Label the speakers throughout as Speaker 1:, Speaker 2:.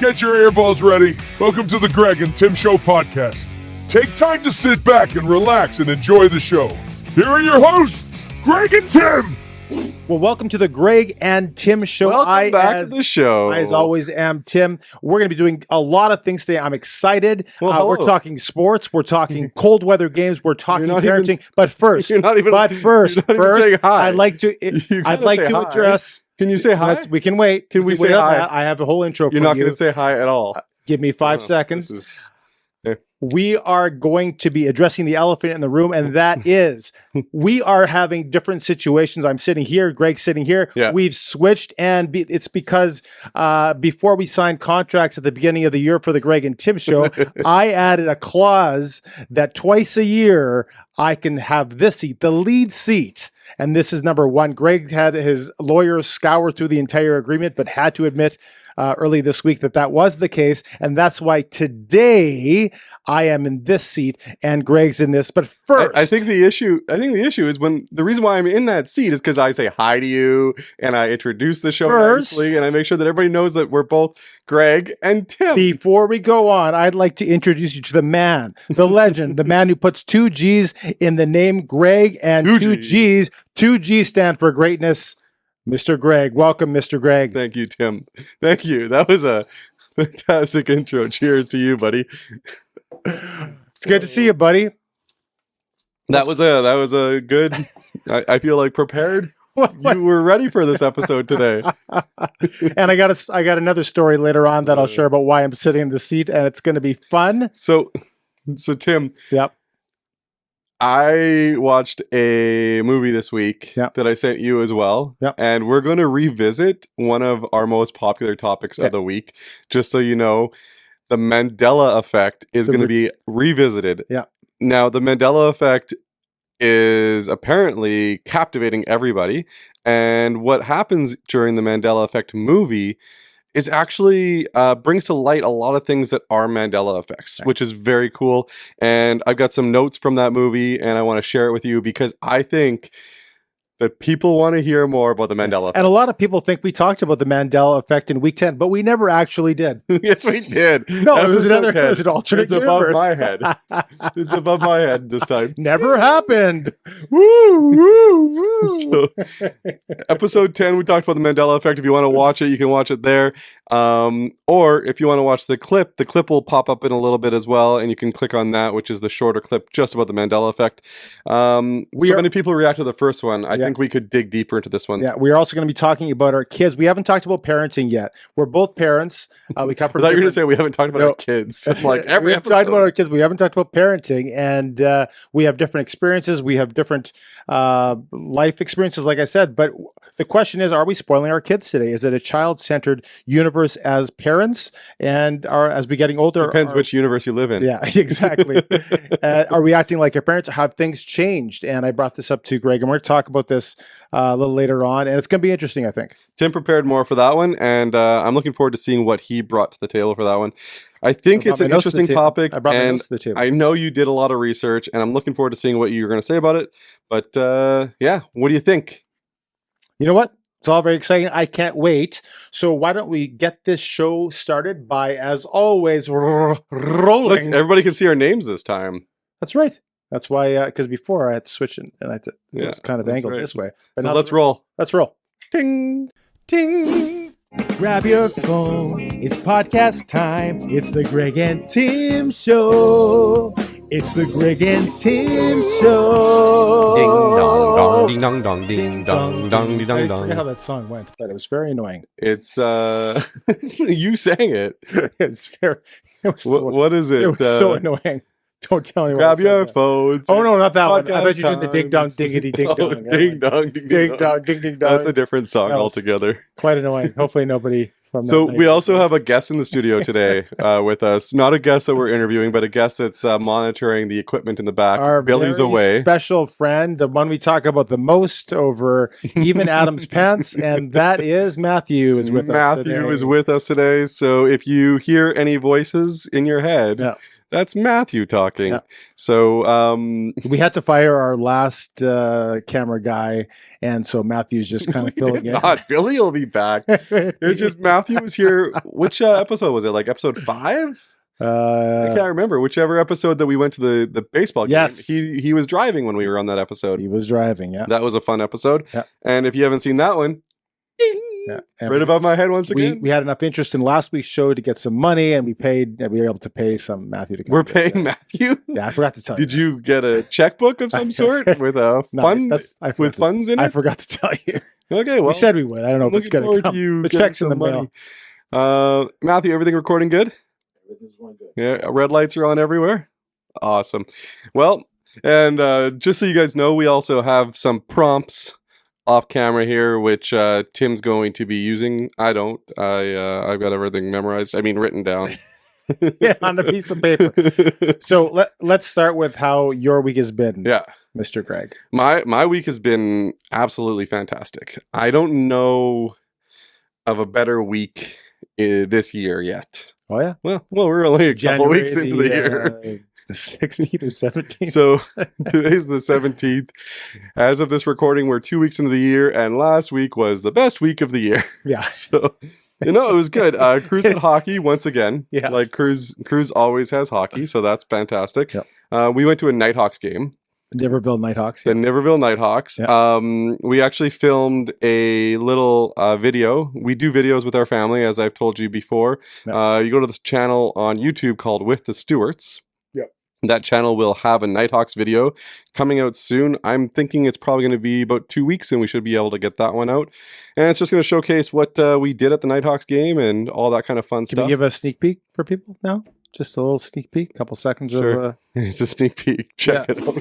Speaker 1: Get your earballs ready. Welcome to the Greg and Tim Show podcast. Take time to sit back and relax and enjoy the show. Here are your hosts, Greg and Tim.
Speaker 2: Well, welcome to the Greg and Tim Show.
Speaker 3: Welcome back to the show.
Speaker 2: I, as always, am Tim. We're going to be doing a lot of things today. I'm excited.
Speaker 3: Well,
Speaker 2: we're talking sports. We're talking cold weather games. We're talking parenting. But first, I'd like to address.
Speaker 3: Can you say hi?
Speaker 2: We can wait.
Speaker 3: Can we say hi?
Speaker 2: I have a whole intro.
Speaker 3: You're not going to say hi at all.
Speaker 2: Give me 5 seconds. We are going to be addressing the elephant in the room, and that is we are having different situations. I'm sitting here, Greg's sitting here.
Speaker 3: Yeah.
Speaker 2: We've switched, and it's because before we signed contracts at the beginning of the year for the Greg and Tim Show, I added a clause that twice a year I can have this seat, the lead seat. And this is number one. Greg had his lawyers scour through the entire agreement, but had to admit early this week that was the case. And that's why today I am in this seat and Greg's in this. But first,
Speaker 3: I think the issue is the reason why I'm in that seat is because I say hi to you and I introduce the show nicely and I make sure that everybody knows that we're both Greg and Tim.
Speaker 2: Before we go on, I'd like to introduce you to the man, the legend, the man who puts 2 G's in the name Greg and 2 G's. 2 G's stand for greatness. Mr. Greg. Welcome, Mr. Greg.
Speaker 3: Thank you, Tim. Thank you. That was a fantastic intro. Cheers to you, buddy.
Speaker 2: It's good to see you, buddy.
Speaker 3: That was a good, I feel like prepared. You were ready for this episode today.
Speaker 2: And I got another story later on that I'll share about why I'm sitting in the seat, and it's going to be fun.
Speaker 3: So Tim.
Speaker 2: Yep.
Speaker 3: I watched a movie this week that I sent you as well.
Speaker 2: Yep.
Speaker 3: And we're going to revisit one of our most popular topics of the week. Just so you know, the Mandela Effect is going to be revisited.
Speaker 2: Yeah.
Speaker 3: Now, the Mandela Effect is apparently captivating everybody. And what happens during the Mandela Effect movie is actually brings to light a lot of things that are Mandela effects, which is very cool. And I've got some notes from that movie, and I want to share it with you because I think that people want to hear more about the Mandela effect.
Speaker 2: And a lot of people think we talked about the Mandela effect in week 10, but we never actually did.
Speaker 3: Yes, we did.
Speaker 2: No, it was an alternate
Speaker 3: universe. Above my head. It's above my head this time.
Speaker 2: Never happened. Woo, woo, woo.
Speaker 3: So, episode 10, we talked about the Mandela effect. If you want to watch it, you can watch it there. Or if you want to watch the clip will pop up in a little bit as well, and you can click on that, which is the shorter clip just about the Mandela effect. Many people react to the first one. I think we could dig deeper into this one.
Speaker 2: Yeah, we are also going to be talking about our kids. We haven't talked about parenting yet. We're both parents. We come from.
Speaker 3: I thought you were going to say we haven't talked about our kids. Like every episode.
Speaker 2: Talked about our kids. We haven't talked about parenting, and we have different experiences. We have different life experiences, like I said. But the question is, are we spoiling our kids today? Is it a child-centered universe as parents, and as we getting older?
Speaker 3: Depends which universe you live in.
Speaker 2: Yeah, exactly. Are we acting like our parents? Have things changed? And I brought this up to Greg, and we're going to talk about this a little later on, and it's going to be interesting, I think.
Speaker 3: Tim prepared more for that one, and I'm looking forward to seeing what he brought to the table for that one. I think it's an interesting topic, and I know you did a lot of research, and I'm looking forward to seeing what you're going to say about it. But what do you think?
Speaker 2: You know what? It's all very exciting. I can't wait. So why don't we get this show started by, as always, rolling.
Speaker 3: Look, everybody can see our names this time.
Speaker 2: That's right. That's why, because before I had to switch it, and it was kind of angled this way. But
Speaker 3: so let's roll.
Speaker 2: Let's roll.
Speaker 3: Ting.
Speaker 2: Ting. Grab your phone. It's podcast time. It's the Greg and Tim Show. It's the Greg and Tim Show.
Speaker 3: Ding dong dong, ding dong dong, ding dong dong, ding dong dong.
Speaker 2: I forget how that song went, but it was very annoying.
Speaker 3: It's you sang it. What is it?
Speaker 2: It was so annoying. Don't tell anyone.
Speaker 3: Grab your phones.
Speaker 2: Oh no, not that one. I thought you did the ding dong diggity ding dong.
Speaker 3: Ding dong ding dong
Speaker 2: ding ding dong.
Speaker 3: That's a different song altogether.
Speaker 2: Quite annoying. Hopefully nobody.
Speaker 3: So we also have a guest in the studio today with us. Not a guest that we're interviewing, but a guest that's monitoring the equipment in the back.
Speaker 2: Our
Speaker 3: Billy's away.
Speaker 2: Special friend, the one we talk about the most over even Adam's pants, and that is Matthew is with us today.
Speaker 3: Matthew is with us today. So if you hear any voices in your head, That's Matthew talking.
Speaker 2: Yeah.
Speaker 3: So
Speaker 2: we had to fire our last camera guy, and so Matthew's just kind of filling in.
Speaker 3: not Billy will be back. It's just Matthew was here. Which episode was it? Like episode 5? I can't remember. Whichever episode that we went to the baseball game.
Speaker 2: Yes.
Speaker 3: He was driving when we were on that episode.
Speaker 2: He was driving, yeah.
Speaker 3: That was a fun episode.
Speaker 2: Yeah.
Speaker 3: And if you haven't seen that one, ding, right above my head once again.
Speaker 2: We had enough interest in last week's show to get some money, and we were able to pay some Matthew to come.
Speaker 3: We're paying Matthew?
Speaker 2: Yeah, I forgot to tell you.
Speaker 3: Did you get a checkbook of some sort with a fund with funds in it?
Speaker 2: I forgot to tell you.
Speaker 3: Okay, well.
Speaker 2: We said we would. I don't know if it's going to come. The check's in the mail.
Speaker 3: Matthew, everything recording good?
Speaker 2: Everything's going good.
Speaker 3: Yeah, red lights are on everywhere. Awesome. Well, and just so you guys know, we also have some prompts off camera here, which Tim's going to be using. I don't. I've got everything memorized. I mean, written down.
Speaker 2: Yeah, on a piece of paper. So let's start with how your week has been.
Speaker 3: Yeah,
Speaker 2: Mr. Greg.
Speaker 3: My week has been absolutely fantastic. I don't know of a better week this year yet.
Speaker 2: Oh yeah.
Speaker 3: Well, we're only a couple weeks into the year.
Speaker 2: The 16th or 17th.
Speaker 3: So today's the 17th. As of this recording, we're 2 weeks into the year, and last week was the best week of the year.
Speaker 2: Yeah.
Speaker 3: So it was good. Cruz had hockey once again.
Speaker 2: Yeah.
Speaker 3: Like Cruz always has hockey, so that's fantastic.
Speaker 2: Yep.
Speaker 3: We went to a Nighthawks game.
Speaker 2: Niverville Nighthawks.
Speaker 3: The Niverville Nighthawks.
Speaker 2: Yeah.
Speaker 3: We actually filmed a little video. We do videos with our family, as I've told you before.
Speaker 2: Yeah.
Speaker 3: You go to this channel on YouTube called With the Stewarts.
Speaker 2: Yep.
Speaker 3: That channel will have a Nighthawks video coming out soon. I'm thinking it's probably going to be about 2 weeks, and we should be able to get that one out. And it's just going to showcase what we did at the Nighthawks game and all that kind of fun stuff.
Speaker 2: Can you give a sneak peek for people now? Just a little sneak peek, a couple seconds of...
Speaker 3: Here's a sneak peek. Check it out.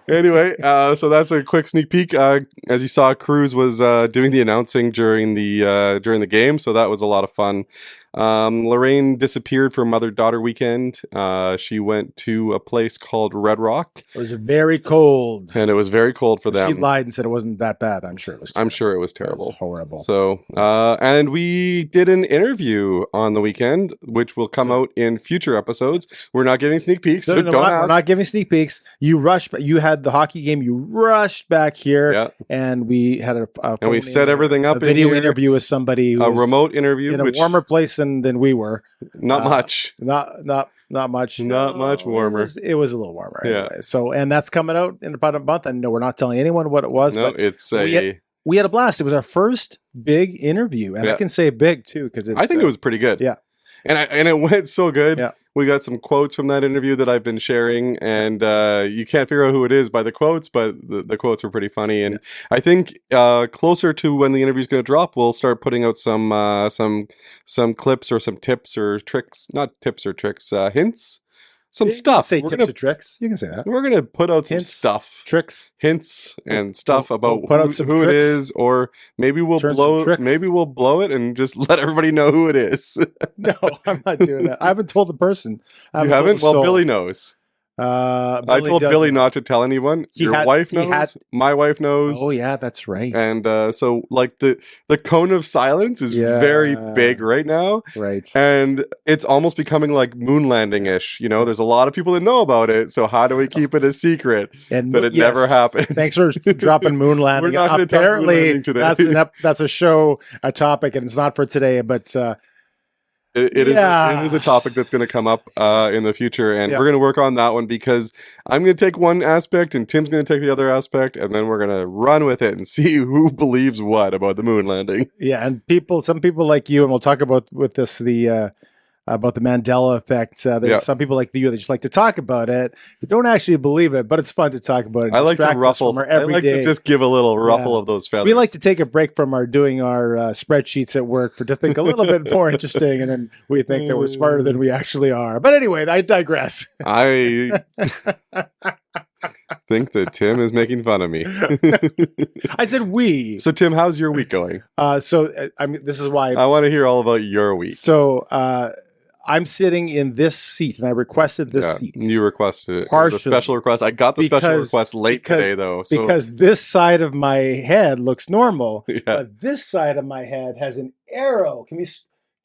Speaker 3: Anyway, so that's a quick sneak peek. As you saw, Cruz was doing the announcing during the game, so that was a lot of fun. Lorraine disappeared for mother-daughter weekend. She went to a place called Red Rock.
Speaker 2: It was very cold.
Speaker 3: And it was very cold for them.
Speaker 2: She lied and said it wasn't that bad. I'm sure it was terrible.
Speaker 3: I'm sure it was terrible.
Speaker 2: It was horrible.
Speaker 3: So, and we did an interview on the weekend, which will come out in future episodes. We're not giving sneak peeks, so don't ask.
Speaker 2: We're not giving sneak peeks. You rushed, you had the hockey game, you rushed back here, and we had
Speaker 3: and we set everything up
Speaker 2: a video interview with somebody who
Speaker 3: a remote interview
Speaker 2: in a warmer place than we were.
Speaker 3: Not much.
Speaker 2: Not much.
Speaker 3: Not much warmer.
Speaker 2: It was a little warmer anyway. So, and that's coming out in about a month. And no, we're not telling anyone what it was.
Speaker 3: No,
Speaker 2: but
Speaker 3: it's
Speaker 2: we had a blast. It was our first big interview, and I can say big too because I
Speaker 3: think it was pretty good.
Speaker 2: Yeah,
Speaker 3: and it went so good.
Speaker 2: Yeah.
Speaker 3: We got some quotes from that interview that I've been sharing, and you can't figure out who it is by the quotes, but the quotes were pretty funny. And I think closer to when the interview is going to drop, we'll start putting out some clips or some tips or tricks, not tips or tricks, hints. Some stuff.
Speaker 2: Say tips or tricks. You can say that.
Speaker 3: We're gonna put out some
Speaker 2: hints,
Speaker 3: stuff,
Speaker 2: tricks,
Speaker 3: hints, and stuff about
Speaker 2: who
Speaker 3: it is, or maybe we'll blow it and just let everybody know who it is.
Speaker 2: No, I'm not doing that. I haven't told the person.
Speaker 3: You haven't? Well, Billy knows. I told Billy not to tell anyone. Your wife knows. My wife knows.
Speaker 2: Oh yeah, that's right.
Speaker 3: And so like the cone of silence is very big right now.
Speaker 2: Right.
Speaker 3: And it's almost becoming like moon landing-ish. You know, there's a lot of people that know about it. So how do we keep it a secret? But it never happened.
Speaker 2: Thanks for dropping moon landing.
Speaker 3: We're not going to talk moon landing today.
Speaker 2: That's a show, a topic, and it's not for today, but
Speaker 3: It is a topic that's going to come up in the future, and we're going to work on that one because I'm going to take one aspect and Tim's going to take the other aspect, and then we're going to run with it and see who believes what about the moon landing.
Speaker 2: Yeah, and some people like you, and we'll talk about with this about the Mandela Effect. There's some people like you that just like to talk about it, who don't actually believe it, but it's fun to talk about it.
Speaker 3: I like to ruffle. I like to just give a little ruffle of those feathers.
Speaker 2: We like to take a break from doing our spreadsheets at work to think a little bit more interesting, and then we think that we're smarter than we actually are. But anyway, I digress.
Speaker 3: I think that Tim is making fun of me.
Speaker 2: I said we.
Speaker 3: So Tim, how's your week going?
Speaker 2: I mean, this is why
Speaker 3: I want to hear all about your week.
Speaker 2: So I'm sitting in this seat, and I requested this seat. You
Speaker 3: requested it. It was a special request. I got the special request late today, though.
Speaker 2: So. Because this side of my head looks normal, but this side of my head has an arrow.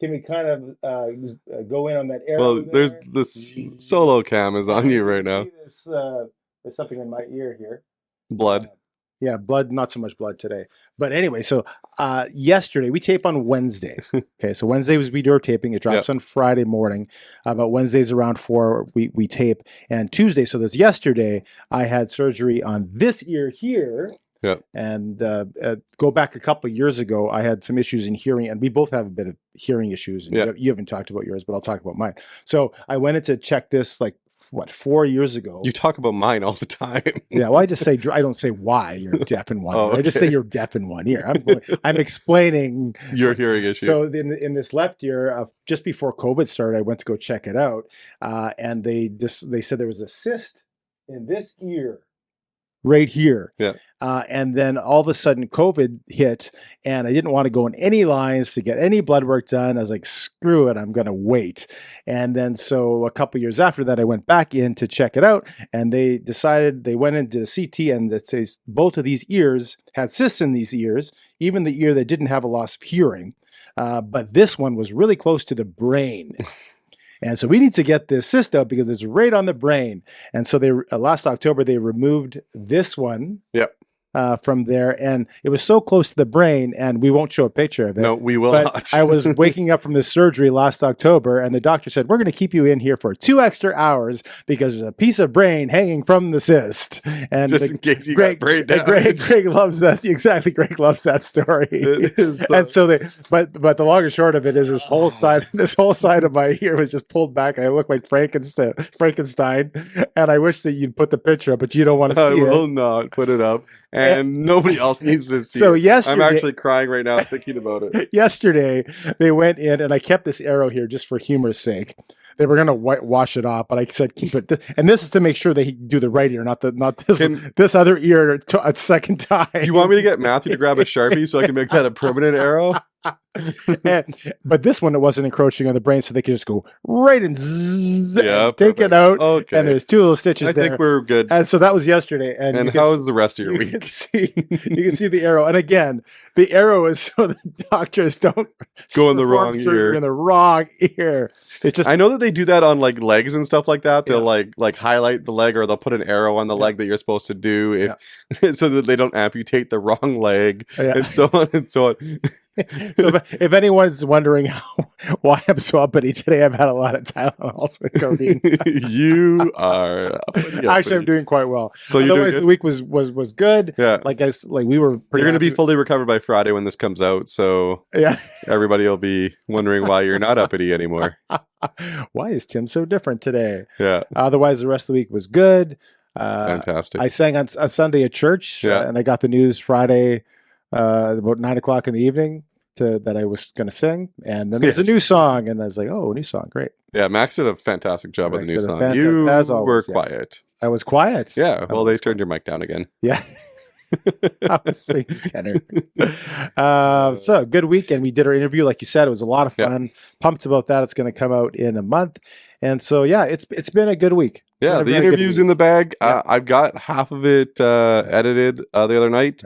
Speaker 2: can we kind of go in on that arrow
Speaker 3: Well, there's
Speaker 2: there?
Speaker 3: this solo cam is on you right now.
Speaker 2: See this, there's something in my ear here.
Speaker 3: Blood.
Speaker 2: Yeah, blood, not so much blood today. But anyway, so yesterday, we tape on Wednesday. Okay, so Wednesday was we do our taping. It drops on Friday morning. But Wednesdays around 4, we tape. And Tuesday, so this yesterday, I had surgery on this ear here.
Speaker 3: Yeah.
Speaker 2: And go back a couple of years ago, I had some issues in hearing, and we both have a bit of hearing issues. And you haven't talked about yours, but I'll talk about mine. So I went in to check this, like, 4 years ago.
Speaker 3: You talk about mine all the time.
Speaker 2: Yeah, well, I just say, I don't say why you're deaf in one ear.
Speaker 3: Okay.
Speaker 2: I just say you're deaf in one ear. I'm explaining
Speaker 3: your hearing issue.
Speaker 2: So in this left ear, just before COVID started, I went to go check it out, and they said there was a cyst in this ear, right here.
Speaker 3: Yeah.
Speaker 2: And then all of a sudden COVID hit, and I didn't want to go in any lines to get any blood work done. I was like, screw it, I'm going to wait. And then so a couple years after that, I went back in to check it out, and they went into the CT, and it says both of these ears had cysts in these ears, even the ear that didn't have a loss of hearing. But this one was really close to the brain. And so we need to get this cyst out because it's right on the brain. And so they last October, they removed this one.
Speaker 3: Yep.
Speaker 2: From there, and it was so close to the brain, and we won't show a picture of it.
Speaker 3: No, we will not.
Speaker 2: I was waking up from this surgery last October, and the doctor said, we're going to keep you in here for 2 extra hours because there's a piece of brain hanging from the cyst. And
Speaker 3: just in case you got brain damage.
Speaker 2: Greg loves that. Exactly. Greg loves that story.
Speaker 3: It is
Speaker 2: and so but the long and short of it is this whole side of my ear was just pulled back, and I look like Frankenstein. And I wish that you'd put the picture up, but you don't want to see it.
Speaker 3: I will not put it up. And nobody else needs to see it.
Speaker 2: Yesterday,
Speaker 3: I'm actually crying right now thinking about it.
Speaker 2: Yesterday, they went in, and I kept this arrow here just for humor's sake. They were going to wash it off, but I said keep it. And this is to make sure they do the right ear, not this other ear a second time.
Speaker 3: Do you want me to get Matthew to grab a Sharpie so I can make that a permanent arrow?
Speaker 2: But this one, it wasn't encroaching on the brain, so they could just go right and take it out.
Speaker 3: Okay.
Speaker 2: And there's 2 little stitches there.
Speaker 3: I think we're good.
Speaker 2: And so that was yesterday. And
Speaker 3: how was the rest of your week?
Speaker 2: You can see the arrow. And again, the arrow is so the doctors don't
Speaker 3: go in the wrong ear.
Speaker 2: In the wrong ear. It's just,
Speaker 3: I know that they do that on like legs and stuff like that. They'll like highlight the leg, or they'll put an arrow on the leg that you're supposed to do so that they don't amputate the wrong leg, and so on and so on.
Speaker 2: So if anyone's wondering why I'm so uppity today, I've had a lot of Tylenol with codeine.
Speaker 3: You are
Speaker 2: actually, I'm doing quite well.
Speaker 3: So
Speaker 2: otherwise, the week was good.
Speaker 3: Yeah,
Speaker 2: like we were.
Speaker 3: You're going to be fully recovered by Friday when this comes out. So everybody will be wondering why you're not uppity anymore.
Speaker 2: Why is Tim so different today?
Speaker 3: Yeah.
Speaker 2: Otherwise, the rest of the week was good.
Speaker 3: Fantastic.
Speaker 2: I sang on Sunday at church, and I got the news Friday about 9:00 in the evening that I was going to sing, and then there's a new song, and I was like, "Oh, a new song, great!"
Speaker 3: Yeah, Max did a fantastic job with the new song. You
Speaker 2: as always,
Speaker 3: were quiet.
Speaker 2: I was quiet.
Speaker 3: Yeah. Well, they turned your mic down again.
Speaker 2: Yeah. I was singing tenor. So good weekend. We did our interview, like you said. It was a lot of fun. Pumped about that. It's going to come out in a month, and so it's been a good week.
Speaker 3: The interview's in the bag. I've got half of it edited the other night.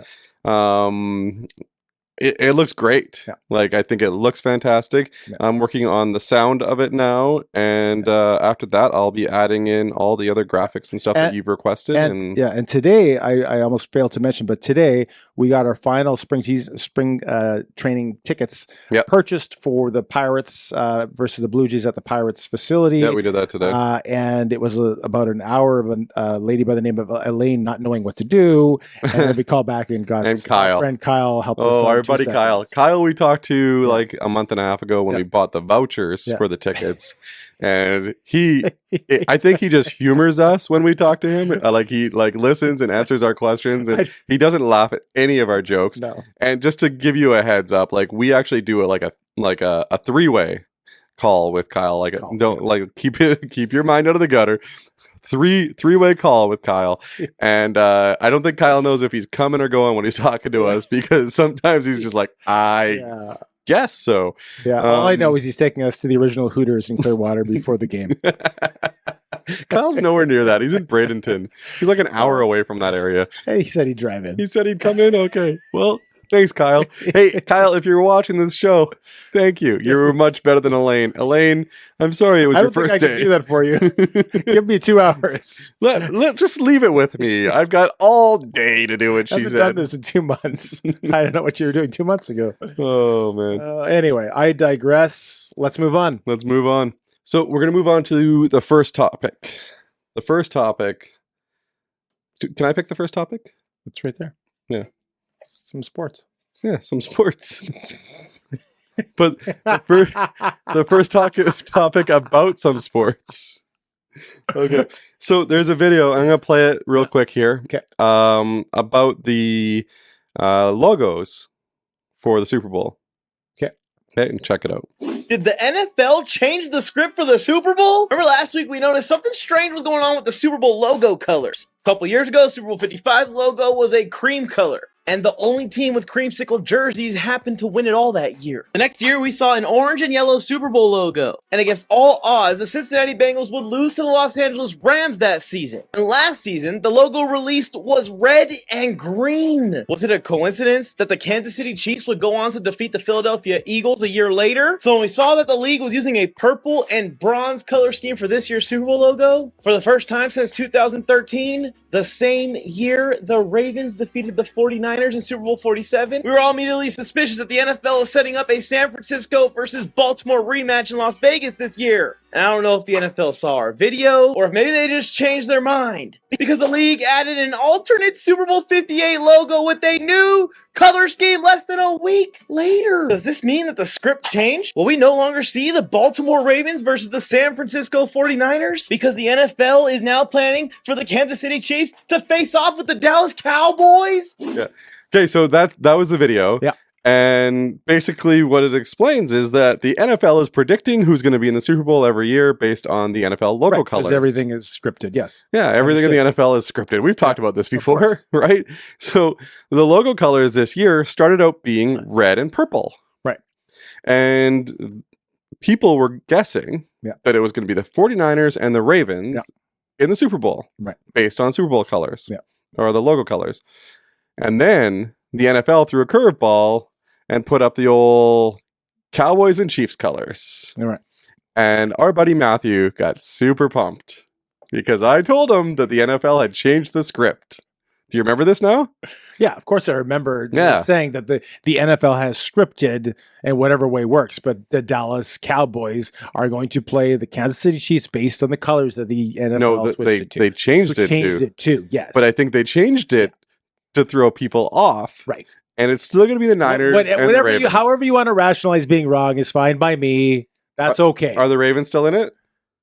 Speaker 3: It looks great. Like, I think it looks fantastic. I'm working on the sound of it now, and after that, I'll be adding in all the other graphics and stuff that you've requested.
Speaker 2: And today, I almost failed to mention, but today we got our final spring training tickets purchased for the Pirates versus the Blue Jays at the Pirates facility.
Speaker 3: Yeah, we did that today.
Speaker 2: And it was about an hour of a lady by the name of Elaine not knowing what to do, and then we called back and got
Speaker 3: Kyle.
Speaker 2: our friend Kyle helped us.
Speaker 3: Our buddy Kyle. Kyle, we talked to like a month and a half ago when we bought the vouchers for the tickets. And I think he just humors us when we talk to him. He listens and answers our questions, and he doesn't laugh at any of our jokes.
Speaker 2: No.
Speaker 3: And just to give you a heads up, we actually do it like a 3-way call with Kyle. Keep your mind out of the gutter. Three-way call with Kyle, and I don't think Kyle knows if he's coming or going when he's talking to us, because sometimes he's just like, I guess so.
Speaker 2: Yeah, all I know is he's taking us to the original Hooters in Clearwater before the game.
Speaker 3: Kyle's nowhere near that. He's in Bradenton. He's like an hour away from that area.
Speaker 2: Hey, he said he'd drive in.
Speaker 3: He said he'd come in. Okay, well, Thanks, Kyle. Hey, Kyle, if you're watching this show, thank you. You were much better than Elaine. Elaine, I'm sorry it was
Speaker 2: I
Speaker 3: your
Speaker 2: don't think
Speaker 3: first
Speaker 2: I
Speaker 3: day.
Speaker 2: can do that for you. Give me 2 hours.
Speaker 3: Just leave it with me. I've got all day to do what
Speaker 2: I
Speaker 3: she
Speaker 2: haven't done
Speaker 3: said.
Speaker 2: this in 2 months. I don't know what you were doing 2 months ago.
Speaker 3: Oh, man.
Speaker 2: Anyway, I digress. Let's move on.
Speaker 3: Let's move on. So we're going to move on to the first topic. The first topic. Can I pick the first topic?
Speaker 2: It's right there.
Speaker 3: Yeah.
Speaker 2: Some sports.
Speaker 3: Yeah, some sports. But the first topic about some sports. Okay. So there's a video. I'm going to play it real quick here.
Speaker 2: Okay.
Speaker 3: About the logos for the Super Bowl. Okay, and check it out.
Speaker 4: Did the NFL change the script for the Super Bowl? Remember last week we noticed something strange was going on with the Super Bowl logo colors. A couple years ago, Super Bowl 55's logo was a cream color. And the only team with creamsicle jerseys happened to win it all that year. The next year, we saw an orange and yellow Super Bowl logo. And against all odds, the Cincinnati Bengals would lose to the Los Angeles Rams that season. And last season, the logo released was red and green. Was it a coincidence that the Kansas City Chiefs would go on to defeat the Philadelphia Eagles a year later? So when we saw that the league was using a purple and bronze color scheme for this year's Super Bowl logo, for the first time since 2013, the same year the Ravens defeated the 49ers in Super Bowl 47, we were all immediately suspicious that the NFL is setting up a San Francisco versus Baltimore rematch in Las Vegas this year. And I don't know if the NFL saw our video or if maybe they just changed their mind, because the league added an alternate Super Bowl 58 logo with a new color scheme less than a week later. Does this mean that the script changed? Will we no longer see the Baltimore Ravens versus the San Francisco 49ers? Because the NFL is now planning for the Kansas City Chiefs to face off with the Dallas Cowboys?
Speaker 3: Yeah. Okay, so that was the video.
Speaker 2: Yeah.
Speaker 3: And basically what it explains is that the NFL is predicting who's going to be in the Super Bowl every year based on the NFL logo
Speaker 2: Right,
Speaker 3: colors.
Speaker 2: because everything is scripted, yes.
Speaker 3: Yeah, everything in the NFL is scripted. We've talked about this before,
Speaker 2: course.
Speaker 3: right? So the logo colors this year started out being red and purple.
Speaker 2: Right.
Speaker 3: And people were guessing that it was going to be the 49ers and the Ravens in the Super Bowl,
Speaker 2: Right.
Speaker 3: based on Super Bowl colors,
Speaker 2: Yeah.
Speaker 3: or the logo colors. And then the NFL threw a curveball and put up the old Cowboys and Chiefs colors.
Speaker 2: All right.
Speaker 3: And our buddy Matthew got super pumped because I told him that the NFL had changed the script. Do you remember this now?
Speaker 2: Yeah, of course I remember
Speaker 3: Yeah.
Speaker 2: saying that the NFL has scripted in whatever way works, but the Dallas Cowboys are going to play the Kansas City Chiefs based on the colors that the NFL
Speaker 3: No,
Speaker 2: switched
Speaker 3: they
Speaker 2: it to.
Speaker 3: they changed
Speaker 2: So
Speaker 3: it
Speaker 2: changed
Speaker 3: to.
Speaker 2: it too, yes.
Speaker 3: But I think they changed it to throw people off.
Speaker 2: Right.
Speaker 3: And it's still going to be the Niners and the
Speaker 2: whatever
Speaker 3: Ravens.
Speaker 2: however you want to rationalize being wrong is fine by me. That's okay.
Speaker 3: Are the Ravens still in it?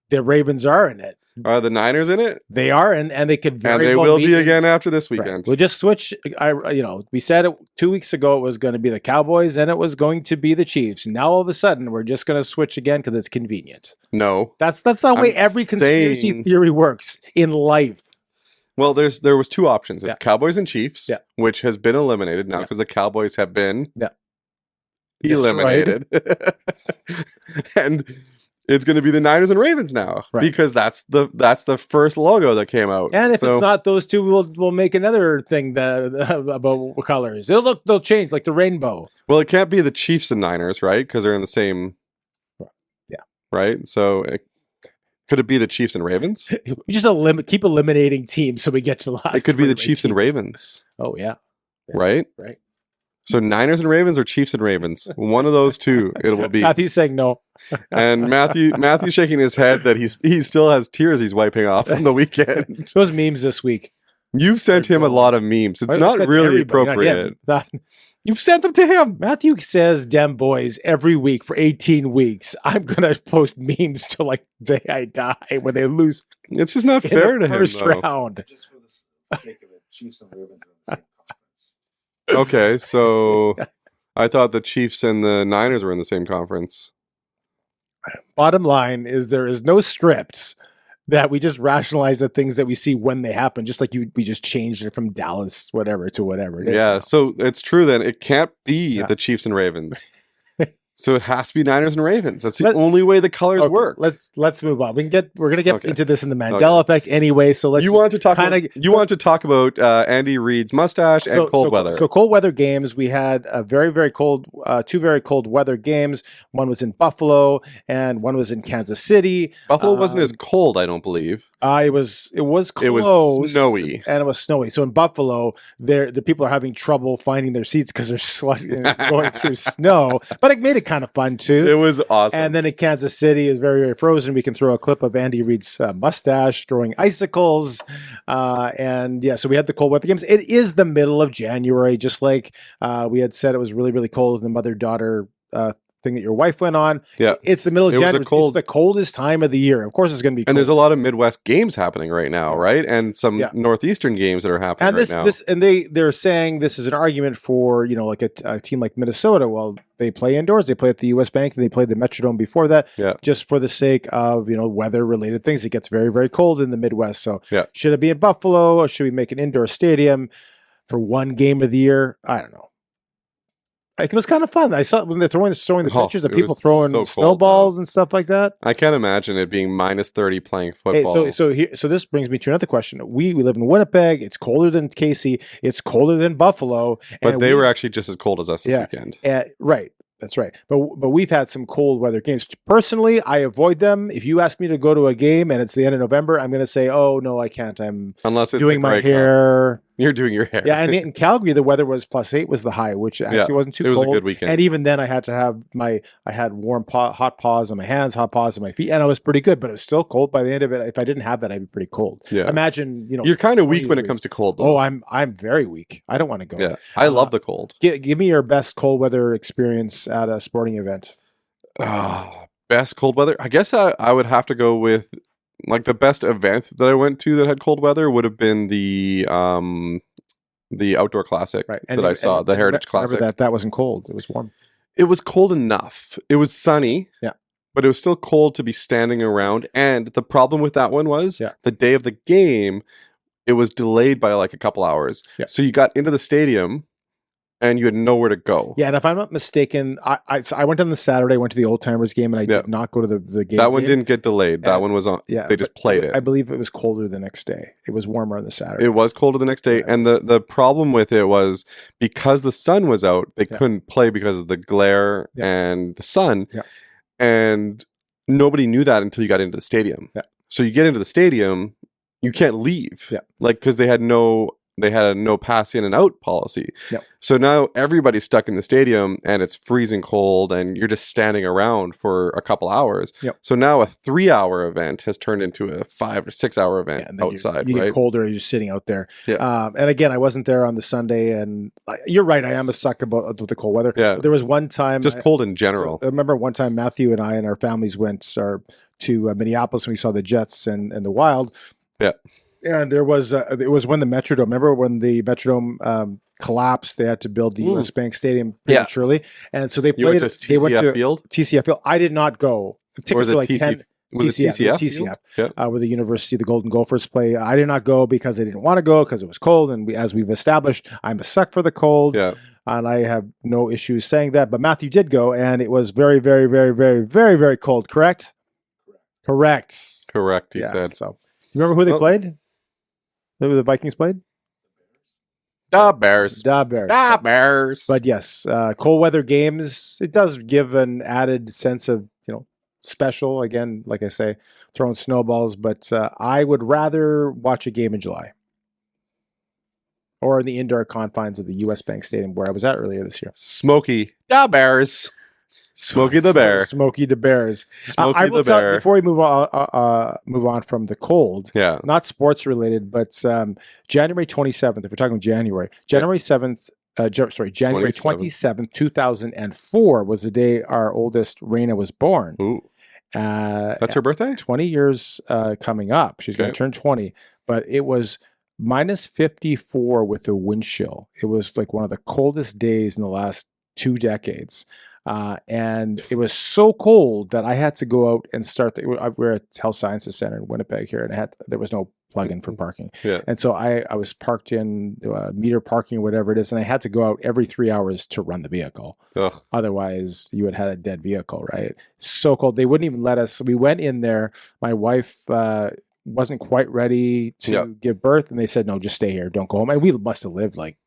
Speaker 2: The Ravens are in it.
Speaker 3: Are the Niners in it?
Speaker 2: They are, and they could very
Speaker 3: And they
Speaker 2: well
Speaker 3: will be again after this
Speaker 2: Right.
Speaker 3: weekend.
Speaker 2: We'll just switch. We said it 2 weeks ago. It was going to be the Cowboys, and it was going to be the Chiefs. Now all of a sudden, we're just going to switch again because it's convenient.
Speaker 3: No.
Speaker 2: That's the way
Speaker 3: I'm
Speaker 2: every conspiracy
Speaker 3: saying-
Speaker 2: theory works in life.
Speaker 3: Well, there was two options. It's
Speaker 2: Yeah.
Speaker 3: Cowboys and Chiefs,
Speaker 2: Yeah.
Speaker 3: which has been eliminated now
Speaker 2: Yeah.
Speaker 3: because the Cowboys have been
Speaker 2: Destroyed.
Speaker 3: eliminated. And it's going to be the Niners and Ravens now
Speaker 2: Right.
Speaker 3: because that's the first logo that came out.
Speaker 2: And if
Speaker 3: So-
Speaker 2: it's not those two, we'll make another thing about colors. They'll change like the rainbow.
Speaker 3: well, it can't be the Chiefs and Niners, right? Because they're in the same.
Speaker 2: Yeah.
Speaker 3: Right. So could it be the Chiefs and Ravens?
Speaker 2: We just keep eliminating teams so we get to the last.
Speaker 3: It could be the
Speaker 2: 48
Speaker 3: Chiefs and
Speaker 2: teams.
Speaker 3: Ravens,
Speaker 2: Oh yeah,
Speaker 3: right?
Speaker 2: right.
Speaker 3: So Niners and Ravens or Chiefs and Ravens, one of those two it will be.
Speaker 2: Matthew's saying no.
Speaker 3: And Matthew shaking his head that he still has tears he's wiping off from the weekend.
Speaker 2: Those memes this week.
Speaker 3: You've sent him a lot of memes. It's
Speaker 2: I
Speaker 3: not
Speaker 2: said
Speaker 3: really
Speaker 2: everybody, not
Speaker 3: appropriate.
Speaker 2: him. Not-
Speaker 3: You've sent them to him.
Speaker 2: Matthew says "dem boys" every week for 18 weeks. I'm gonna post memes till like the day I die when they lose
Speaker 3: It's just not
Speaker 2: in
Speaker 3: fair
Speaker 2: the
Speaker 3: to him.
Speaker 2: first
Speaker 3: Though.
Speaker 2: round.
Speaker 5: Just for the sake of it, Chiefs and Ravens are in the same conference.
Speaker 3: Okay, so I thought the Chiefs and the Niners were in the same conference.
Speaker 2: Bottom line is there is no script that we just rationalize the things that we see when they happen, just like we just changed it from Dallas whatever to whatever. It is
Speaker 3: Yeah,
Speaker 2: now.
Speaker 3: so it's true then. It can't be
Speaker 2: Yeah.
Speaker 3: the Chiefs and Ravens. So it has to be Niners and Ravens. That's the
Speaker 2: Let-
Speaker 3: only way the colors
Speaker 2: Okay,
Speaker 3: work.
Speaker 2: Let's move on. We're gonna get
Speaker 3: Okay.
Speaker 2: into this in the Mandela effect anyway. So let's
Speaker 3: You want to talk
Speaker 2: kinda-
Speaker 3: about you want to talk about Andy Reid's mustache and cold weather.
Speaker 2: So cold weather games. We had a very, very cold, two very cold weather games. One was in Buffalo and one was in Kansas City.
Speaker 3: Buffalo wasn't as cold, I don't believe.
Speaker 2: It was close.
Speaker 3: It was snowy.
Speaker 2: and it was snowy. So in Buffalo, the people are having trouble finding their seats because they're going through snow. But it made it kind of fun too.
Speaker 3: It was awesome.
Speaker 2: And then in Kansas City is very, very frozen. We can throw a clip of Andy Reid's mustache throwing icicles. And yeah, so we had the cold weather games. It is the middle of January, just like we had said it was really, really cold in the mother-daughter thing that your wife went on.
Speaker 3: Yeah.
Speaker 2: It's the middle of
Speaker 3: It was
Speaker 2: January. It's the coldest time of the year. Of course, it's going to be cold.
Speaker 3: And there's a lot of Midwest games happening right now, right? And some
Speaker 2: Yeah.
Speaker 3: Northeastern games that are happening
Speaker 2: And
Speaker 3: right now.
Speaker 2: they're saying this is an argument for, like a team like Minnesota. Well, they play indoors, they play at the US Bank, and they played the Metrodome before that,
Speaker 3: Yeah.
Speaker 2: just for the sake of, weather related things. It gets very, very cold in the Midwest. So
Speaker 3: Yeah.
Speaker 2: should it be in Buffalo or should we make an indoor stadium for one game of the year? I don't know. It was kind of fun. I saw when they're showing the
Speaker 3: Oh,
Speaker 2: pictures of
Speaker 3: it
Speaker 2: people
Speaker 3: was
Speaker 2: throwing
Speaker 3: so cold,
Speaker 2: snowballs and stuff like that.
Speaker 3: I can't imagine it being minus 30 playing
Speaker 2: Hey,
Speaker 3: football.
Speaker 2: so this brings me to another question. We live in Winnipeg. It's colder than KC. It's colder than Buffalo.
Speaker 3: but
Speaker 2: and
Speaker 3: they were actually just as cold as us this
Speaker 2: Yeah.
Speaker 3: weekend.
Speaker 2: Right. That's right. But we've had some cold weather games. Personally, I avoid them. If you ask me to go to a game and it's the end of November, I'm going to say, "Oh no, I can't. I'm
Speaker 3: Unless it's
Speaker 2: doing
Speaker 3: the
Speaker 2: my
Speaker 3: Grey Cup.
Speaker 2: hair."
Speaker 3: You're doing your hair.
Speaker 2: Yeah, and in Calgary, the weather was +8 was the high, which actually wasn't too
Speaker 3: it was
Speaker 2: cold.
Speaker 3: a good weekend.
Speaker 2: And even then, I had to have I had hot paws on my hands, hot paws on my feet, and I was pretty good. But it was still cold by the end of it. If I didn't have that, I'd be pretty cold.
Speaker 3: Yeah.
Speaker 2: Imagine,
Speaker 3: You're kind of
Speaker 2: 20
Speaker 3: weak when it
Speaker 2: degrees.
Speaker 3: comes to cold, though.
Speaker 2: Oh, I'm very weak. I don't want to go.
Speaker 3: Yeah. I love the cold.
Speaker 2: Give me your best cold weather experience at a sporting event.
Speaker 3: Best cold weather? I guess I would have to go with, like, the best event that I went to that had cold weather would have been the outdoor classic
Speaker 2: Right.
Speaker 3: that I saw, the Heritage
Speaker 2: Remember
Speaker 3: Classic.
Speaker 2: that wasn't cold. It was warm.
Speaker 3: It was cold enough. It was sunny.
Speaker 2: Yeah.
Speaker 3: But it was still cold to be standing around. And the problem with that one was
Speaker 2: Yeah.
Speaker 3: the day of the game, it was delayed by like a couple hours.
Speaker 2: Yeah.
Speaker 3: So you got into the stadium and you had nowhere to go.
Speaker 2: Yeah, and if I'm not mistaken, I went on the Saturday, went to the Old Timers game, and I
Speaker 3: Yeah.
Speaker 2: did not go to the game.
Speaker 3: That one didn't get delayed. That
Speaker 2: And-
Speaker 3: one was on.
Speaker 2: Yeah,
Speaker 3: They just
Speaker 2: but
Speaker 3: played it.
Speaker 2: I believe it was colder the next day. It was warmer on the Saturday.
Speaker 3: It was colder the next day.
Speaker 2: Yeah, it
Speaker 3: And the problem with it was because the sun was out, they
Speaker 2: Yeah.
Speaker 3: couldn't play because of the glare
Speaker 2: Yeah.
Speaker 3: and the sun.
Speaker 2: Yeah.
Speaker 3: And nobody knew that until you got into the stadium.
Speaker 2: Yeah.
Speaker 3: So you get into the stadium, you can't leave.
Speaker 2: Yeah.
Speaker 3: Like, because they had a no pass in and out policy.
Speaker 2: Yeah.
Speaker 3: So now everybody's stuck in the stadium and it's freezing cold and you're just standing around for a couple hours.
Speaker 2: Yep.
Speaker 3: So now a 3-hour event has turned into a 5 or 6 hour event
Speaker 2: Yeah, and then
Speaker 3: outside,
Speaker 2: you
Speaker 3: right?
Speaker 2: get colder as you're sitting out there.
Speaker 3: Yeah.
Speaker 2: And again, I wasn't there on the Sunday, and you're right. I am a sucker about the cold weather.
Speaker 3: Yeah.
Speaker 2: There was one time,
Speaker 3: Just cold in general.
Speaker 2: I remember one time Matthew and I and our families went to Minneapolis and we saw the Jets and the Wild.
Speaker 3: Yeah.
Speaker 2: And it was when the Metrodome. Remember when the Metrodome collapsed? They had to build the US Bank Stadium
Speaker 3: Yeah.
Speaker 2: prematurely, and so they
Speaker 3: You went
Speaker 2: played.
Speaker 3: to
Speaker 2: They went
Speaker 3: TCF
Speaker 2: to
Speaker 3: Field?
Speaker 2: TCF Field. I did not go.
Speaker 3: Or
Speaker 2: Tickets
Speaker 3: the
Speaker 2: were like
Speaker 3: TCF?
Speaker 2: 10.
Speaker 3: Was it TCF?
Speaker 2: TCF,
Speaker 3: Yeah.
Speaker 2: where the University, the Golden Gophers play. I did not go because I didn't want to go because it was cold, and as we've established, I'm a suck for the cold.
Speaker 3: Yeah.
Speaker 2: And I have no issues saying that. But Matthew did go, and it was very, very, very, very, very, very cold. Correct.
Speaker 3: Correct, he
Speaker 2: Yeah.
Speaker 3: said.
Speaker 2: So, you remember who they
Speaker 3: Well-
Speaker 2: played? Who the Vikings played?
Speaker 3: Da Bears.
Speaker 2: Da Bears.
Speaker 3: Da Bears.
Speaker 2: But yes, cold weather games, it does give an added sense of, special. Again, like I say, throwing snowballs, but I would rather watch a game in July or in the indoor confines of the US Bank Stadium where I was at earlier this year.
Speaker 3: Smokey. Da Bears. Smokey the Bear.
Speaker 2: Smokey the Bears.
Speaker 3: Smokey
Speaker 2: I
Speaker 3: the
Speaker 2: will tell
Speaker 3: Bear.
Speaker 2: before we move on from the cold,
Speaker 3: Yeah.
Speaker 2: not sports related, but January 27th, if we're talking January 7th, January 27th, 2004 was the day our oldest Raina was born.
Speaker 3: Ooh. That's her birthday?
Speaker 2: 20 years coming up. She's going to
Speaker 3: Okay.
Speaker 2: turn 20, but it was minus 54 with a wind chill. It was like one of the coldest days in the last 2 decades. And it was so cold that I had to go out and start. We're at Health Sciences Center in Winnipeg here, and there was no plug-in for parking.
Speaker 3: Yeah.
Speaker 2: And so I was parked in meter parking, whatever it is, and I had to go out every 3 hours to run the vehicle.
Speaker 3: Ugh.
Speaker 2: Otherwise, you had had a dead vehicle, right? So cold. They wouldn't even let us. We went in there. My wife wasn't quite ready to give birth, and they said, no, just stay here. Don't go home. And we must have lived like,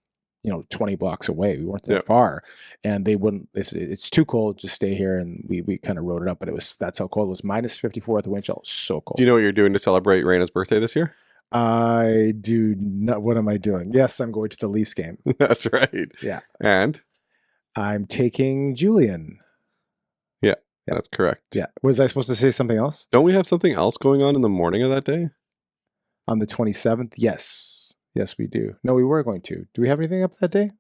Speaker 2: 20 blocks away. We weren't that far, and they wouldn't. They said, it's too cold. Just stay here. And we kind of rode it up, but that's how cold it was. Minus 54 at the wind chill. So cold.
Speaker 3: Do you know what you're doing to celebrate Raina's birthday this year?
Speaker 2: I do not. What am I doing? Yes, I'm going to the Leafs game.
Speaker 3: That's right.
Speaker 2: Yeah.
Speaker 3: And
Speaker 2: I'm taking Julian.
Speaker 3: Yeah, that's correct.
Speaker 2: Yeah. Was I supposed to say something else?
Speaker 3: Don't we have something else going on in the morning of that day?
Speaker 2: On the 27th? Yes. Yes, we do. No, we were going to. Do we have anything up that day?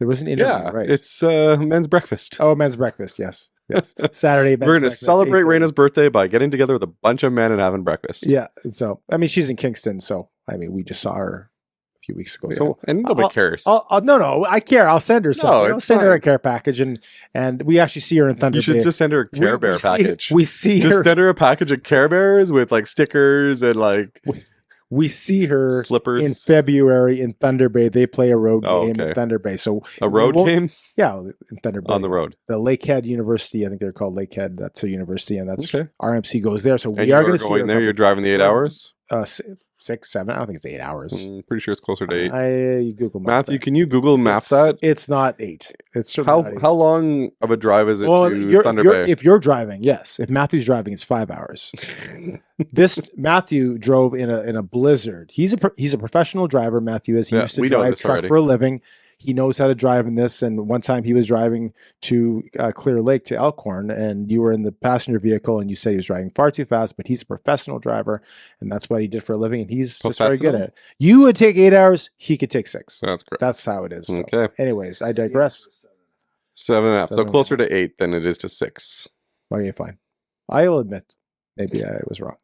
Speaker 2: There was an interview, right?
Speaker 3: It's men's breakfast.
Speaker 2: Oh, men's breakfast. Yes. Yes. Saturday.
Speaker 3: We're going to celebrate Raina's birthday by getting together with a bunch of men and having breakfast.
Speaker 2: Yeah. So, I mean, she's in Kingston. So, I mean, we just saw her a few weeks ago. So,
Speaker 3: and nobody cares.
Speaker 2: No, I care. I'll send her something. I'll send her
Speaker 3: fine.
Speaker 2: a care package. And we actually see her in Thunder
Speaker 3: You should
Speaker 2: Bay.
Speaker 3: just send her a Care Bear package.
Speaker 2: We see
Speaker 3: just
Speaker 2: her.
Speaker 3: send her a package of Care Bears with like stickers and like
Speaker 2: we see her
Speaker 3: slippers
Speaker 2: in February in Thunder Bay. They play a road game in Thunder Bay. So
Speaker 3: a road game?
Speaker 2: Yeah, in Thunder Bay.
Speaker 3: On the road.
Speaker 2: The Lakehead University, I think they're called Lakehead. That's a university, and that's RMC goes there. So we
Speaker 3: are
Speaker 2: going to see her
Speaker 3: there. You're driving the 8 hours?
Speaker 2: 6, 7. I don't think it's 8 hours.
Speaker 3: Pretty sure it's closer to 8.
Speaker 2: I Google Map
Speaker 3: Matthew, can you Google Map that?
Speaker 2: It's not 8. It's certainly not 8.
Speaker 3: How long of a drive is it to Thunder Bay?
Speaker 2: If you're driving, yes. If Matthew's driving, it's 5 hours. This Matthew drove in a blizzard. He's a professional driver. Matthew is. He used to drive truck for a living. He knows how to drive in this. And one time he was driving to Clear Lake to Elkhorn, and you were in the passenger vehicle, and you said he was driving far too fast. But he's a professional driver, and that's what he did for a living. And he's just very good at it. You would take 8 hours. He could take 6.
Speaker 3: That's correct.
Speaker 2: That's how it is. So.
Speaker 3: Okay.
Speaker 2: Anyways, I digress.
Speaker 3: 7.5. So closer to 8 than it is to 6.
Speaker 2: Okay, fine. I will admit, maybe I was wrong.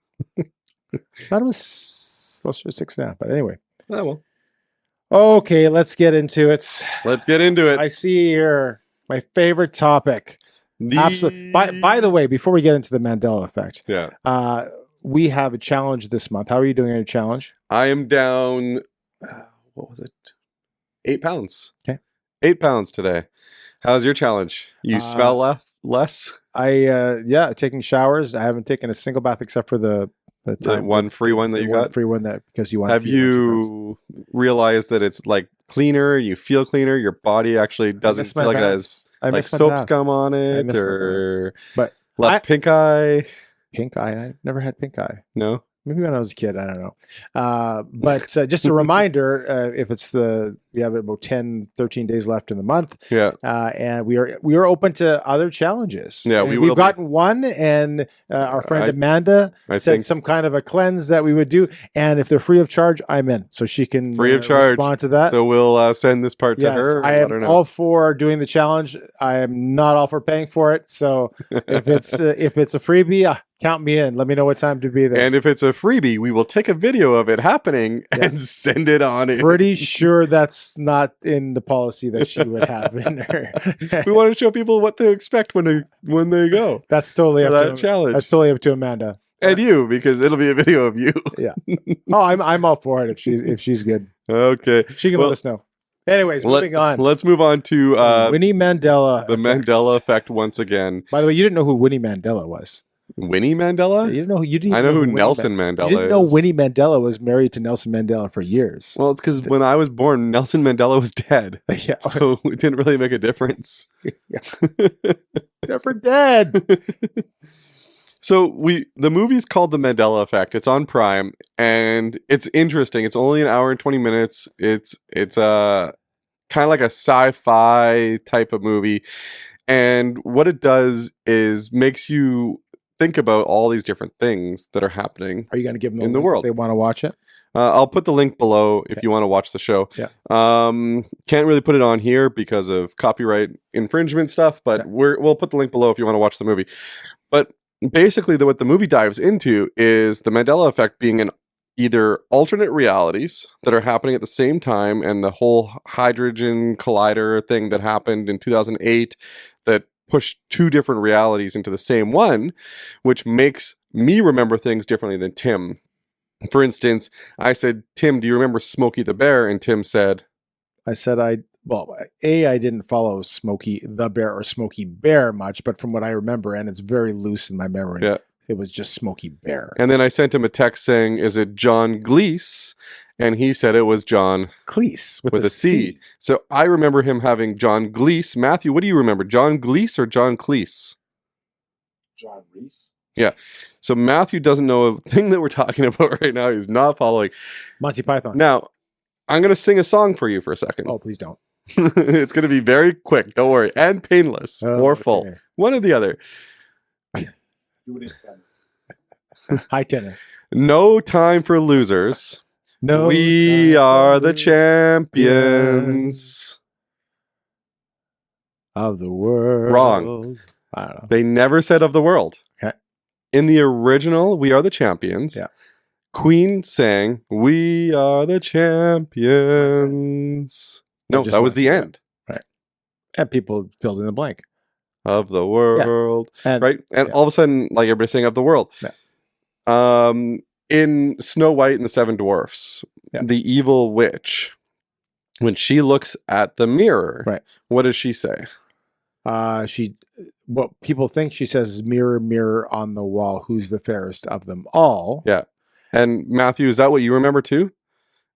Speaker 2: Thought it was closer to 6.5. But anyway.
Speaker 3: Oh, well.
Speaker 2: Okay, let's get into it.
Speaker 3: Let's get into it.
Speaker 2: I see here my favorite topic. Absolutely. By the way, before we get into the Mandela Effect, we have a challenge this month. How are you doing on your challenge?
Speaker 3: I am down. What was it? 8 pounds.
Speaker 2: Okay,
Speaker 3: 8 pounds today. How's your challenge? You smell less?
Speaker 2: Taking showers. I haven't taken a single bath except for the
Speaker 3: one free one that you got.
Speaker 2: Free one that because you want.
Speaker 3: Have you realized that it's like cleaner? You feel cleaner. Your body actually doesn't feel like it has like soap scum on it, or
Speaker 2: but
Speaker 3: pink eye.
Speaker 2: Pink eye. I never had pink eye.
Speaker 3: No.
Speaker 2: Maybe when I was a kid, I don't know. But just a reminder, if it's we have about 10, 13 days left in the month.
Speaker 3: Yeah.
Speaker 2: And we are open to other challenges.
Speaker 3: Yeah,
Speaker 2: and we've gotten one, and our friend Amanda said some kind of a cleanse that we would do. And if they're free of charge, I'm in. So she can
Speaker 3: free of charge
Speaker 2: respond to that.
Speaker 3: So we'll send this part to her.
Speaker 2: I am all for doing the challenge. I am not all for paying for it. So if it's a freebie, count me in. Let me know what time to be there.
Speaker 3: And if it's a freebie, we will take a video of it happening and send it on in.
Speaker 2: Pretty sure that's not in the policy that she would have in her.
Speaker 3: We want to show people what to expect when they go.
Speaker 2: That's totally up to
Speaker 3: challenge.
Speaker 2: That's totally up to Amanda.
Speaker 3: And you, because it'll be a video of you.
Speaker 2: Yeah. Oh, I'm all for it if she's good.
Speaker 3: Okay.
Speaker 2: She can let us know. Anyways, moving on.
Speaker 3: Let's move on to
Speaker 2: Winnie Mandela.
Speaker 3: The Mandela Effect once again.
Speaker 2: By the way, you didn't know who Winnie Mandela was.
Speaker 3: Winnie Mandela?
Speaker 2: You didn't know.
Speaker 3: I know who Nelson Mandela is.
Speaker 2: You didn't know Winnie Mandela was married to Nelson Mandela for years.
Speaker 3: Well, it's because when I was born, Nelson Mandela was dead.
Speaker 2: Yeah.
Speaker 3: So it didn't really make a difference.
Speaker 2: Never dead.
Speaker 3: So the movie's called The Mandela Effect. It's on Prime, and it's interesting. It's only an hour and 20 minutes. It's kind of like a sci-fi type of movie. And what it does is makes you think about all these different things that are happening.
Speaker 2: Are you going to give them
Speaker 3: in the world?
Speaker 2: If they want to watch it.
Speaker 3: I'll put the link below if you want to watch the show.
Speaker 2: Yeah.
Speaker 3: Can't really put it on here because of copyright infringement stuff, but we'll put the link below if you want to watch the movie. But basically, what the movie dives into is the Mandela Effect being either alternate realities that are happening at the same time, and the whole hydrogen collider thing that happened in 2008 that pushed two different realities into the same one, which makes me remember things differently than Tim. For instance, I said, Tim, do you remember Smokey the Bear? And Tim said,
Speaker 2: I said I didn't follow Smokey the Bear or Smokey Bear much, but from what I remember, and it's very loose in my memory,
Speaker 3: yeah.
Speaker 2: it was just Smokey Bear.
Speaker 3: And then I sent him a text saying, is it John Gleese? And he said it was John
Speaker 2: Cleese
Speaker 3: with a C. So I remember him having John Gleese. Matthew, what do you remember? John Gleese or John Cleese?
Speaker 5: John Reese.
Speaker 3: Yeah. So Matthew doesn't know a thing that we're talking about right now. He's not following.
Speaker 2: Monty Python.
Speaker 3: Now, I'm going to sing a song for you for a second.
Speaker 2: Oh, please don't.
Speaker 3: It's going to be very quick. Don't worry. And painless or full.
Speaker 2: Okay.
Speaker 3: One or the other.
Speaker 5: Do it in
Speaker 2: High tenor.
Speaker 3: No time for losers.
Speaker 2: No,
Speaker 3: We
Speaker 2: time
Speaker 3: are
Speaker 2: for
Speaker 3: the champions.
Speaker 2: of the world.
Speaker 3: Wrong.
Speaker 2: I don't know.
Speaker 3: They never said of the world.
Speaker 2: Okay.
Speaker 3: In the original, We Are the Champions,
Speaker 2: Yeah.
Speaker 3: Queen sang, We Are the Champions. No,
Speaker 2: just
Speaker 3: that was
Speaker 2: went-
Speaker 3: the end
Speaker 2: And people filled in the blank.
Speaker 3: of the world.
Speaker 2: And
Speaker 3: Right? And
Speaker 2: yeah.
Speaker 3: all of a sudden, like everybody's saying of the world.
Speaker 2: Yeah.
Speaker 3: In Snow White and the Seven Dwarfs,
Speaker 2: Yeah.
Speaker 3: the evil witch, when she looks at the mirror,
Speaker 2: Right.
Speaker 3: what does she say?
Speaker 2: What people think she says is, mirror, mirror on the wall, who's the fairest of them all?
Speaker 3: Yeah. And Matthew, is that what you remember too?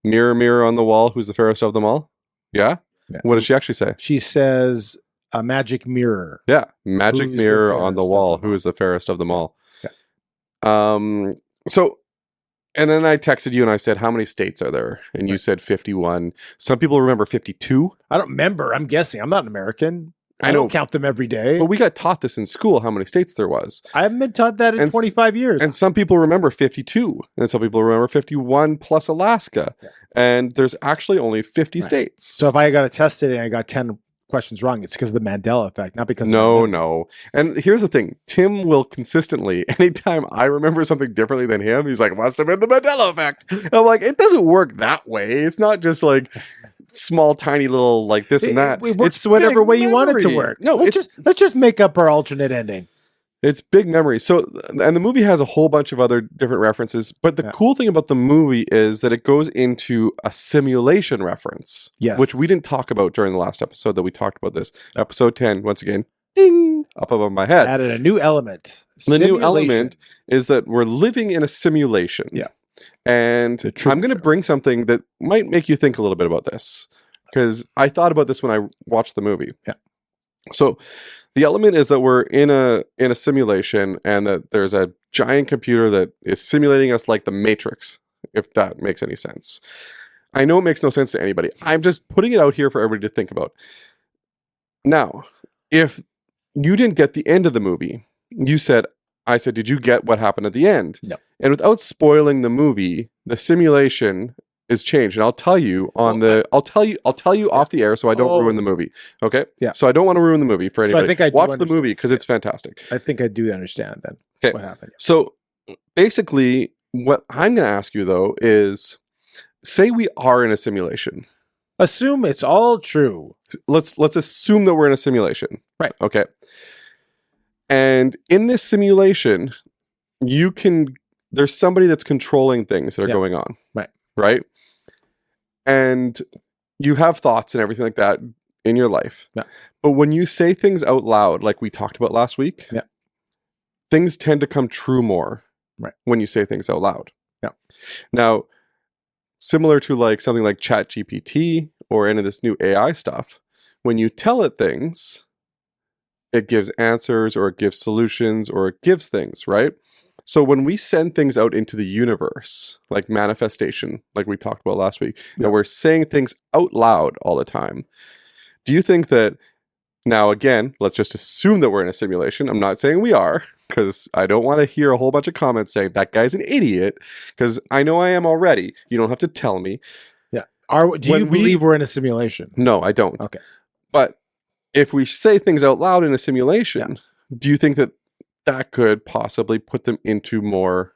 Speaker 3: Mirror, mirror on the wall, who's the fairest of them all? Yeah?
Speaker 2: Yeah.
Speaker 3: What does she actually say?
Speaker 2: She says, a magic mirror.
Speaker 3: Yeah. Magic
Speaker 2: Who's the
Speaker 3: mirror on the
Speaker 2: fairest of
Speaker 3: wall,
Speaker 2: them
Speaker 3: who
Speaker 2: all?
Speaker 3: is the fairest of them all?
Speaker 2: Yeah.
Speaker 3: So, and then I texted you and I said, how many states are there? And you said 51. Some people remember 52.
Speaker 2: I don't remember. I'm guessing. I'm not an American.
Speaker 3: I
Speaker 2: I
Speaker 3: know.
Speaker 2: don't count them every day.
Speaker 3: But we got taught this in school, how many states there was.
Speaker 2: I haven't been taught that in
Speaker 3: And
Speaker 2: 25 years.
Speaker 3: And some people remember 52. And some people remember 51 plus Alaska.
Speaker 2: Yeah.
Speaker 3: And there's actually only 50
Speaker 2: Right.
Speaker 3: states.
Speaker 2: So if I got a test today and I got 10 questions wrong, it's because of the Mandela effect, not because of
Speaker 3: No,
Speaker 2: the
Speaker 3: no. And here's the thing. Tim will consistently, anytime I remember something differently than him, he's like, must have been the Mandela effect. I'm like, it doesn't work that way. It's not just like small, tiny little like this and that.
Speaker 2: It works
Speaker 3: It's
Speaker 2: whatever
Speaker 3: big
Speaker 2: way you want it to
Speaker 3: memories.
Speaker 2: work.
Speaker 3: No,
Speaker 2: let's just make up our alternate ending.
Speaker 3: It's big memory. So, and the movie has a whole bunch of other different references. But the
Speaker 2: Yeah.
Speaker 3: cool thing about the movie is that it goes into a simulation reference,
Speaker 2: Yes.
Speaker 3: which we didn't talk about during the last episode that we talked about this. Episode 10, once again, ding, up above my head.
Speaker 2: Added a new element.
Speaker 3: The new
Speaker 2: Simulation.
Speaker 3: element is that we're living in a simulation.
Speaker 2: Yeah.
Speaker 3: And
Speaker 2: The truth
Speaker 3: I'm going to
Speaker 2: show.
Speaker 3: bring something that might make you think a little bit about this, because I thought about this when I watched the movie.
Speaker 2: Yeah.
Speaker 3: So the element is that we're in a simulation, and that there's a giant computer that is simulating us like the Matrix, if that makes any sense. I know it makes no sense to anybody. I'm just putting it out here for everybody to think about. Now, if you didn't get the end of the movie, I said, did you get what happened at the end?
Speaker 2: No.
Speaker 3: And without spoiling the movie, the simulation is changed. And I'll tell you I'll tell you off the air so I don't ruin the movie. Okay?
Speaker 2: Yeah.
Speaker 3: So I don't want to ruin the movie for
Speaker 2: So I
Speaker 3: anybody.
Speaker 2: think I do
Speaker 3: Watch the
Speaker 2: understand.
Speaker 3: movie because it's fantastic.
Speaker 2: I think I do understand then
Speaker 3: Okay.
Speaker 2: what happened.
Speaker 3: So basically, what I'm going to ask you though is, say we are in a simulation.
Speaker 2: Assume it's all true.
Speaker 3: Let's assume that we're in a simulation.
Speaker 2: Right.
Speaker 3: Okay. And in this simulation, there's somebody that's controlling things that are
Speaker 2: Yeah.
Speaker 3: going on.
Speaker 2: Right.
Speaker 3: Right. And you have thoughts and everything like that in your life.
Speaker 2: Yeah.
Speaker 3: But when you say things out loud, like we talked about last week,
Speaker 2: Yeah.
Speaker 3: things tend to come true more
Speaker 2: Right.
Speaker 3: when you say things out loud.
Speaker 2: Yeah.
Speaker 3: Now, similar to like something like ChatGPT or any of this new AI stuff, when you tell it things, it gives answers or it gives solutions or it gives things, right? So when we send things out into the universe, like manifestation, like we talked about last week,
Speaker 2: Yeah.
Speaker 3: and we're saying things out loud all the time, do you think that, now again, let's just assume that we're in a simulation. I'm not saying we are, because I don't want to hear a whole bunch of comments saying that guy's an idiot, because I know I am already. You don't have to tell me.
Speaker 2: Do
Speaker 3: When
Speaker 2: you believe we're in a simulation?
Speaker 3: No, I don't.
Speaker 2: Okay.
Speaker 3: But if we say things out loud in a simulation, do you think that that could possibly put them into more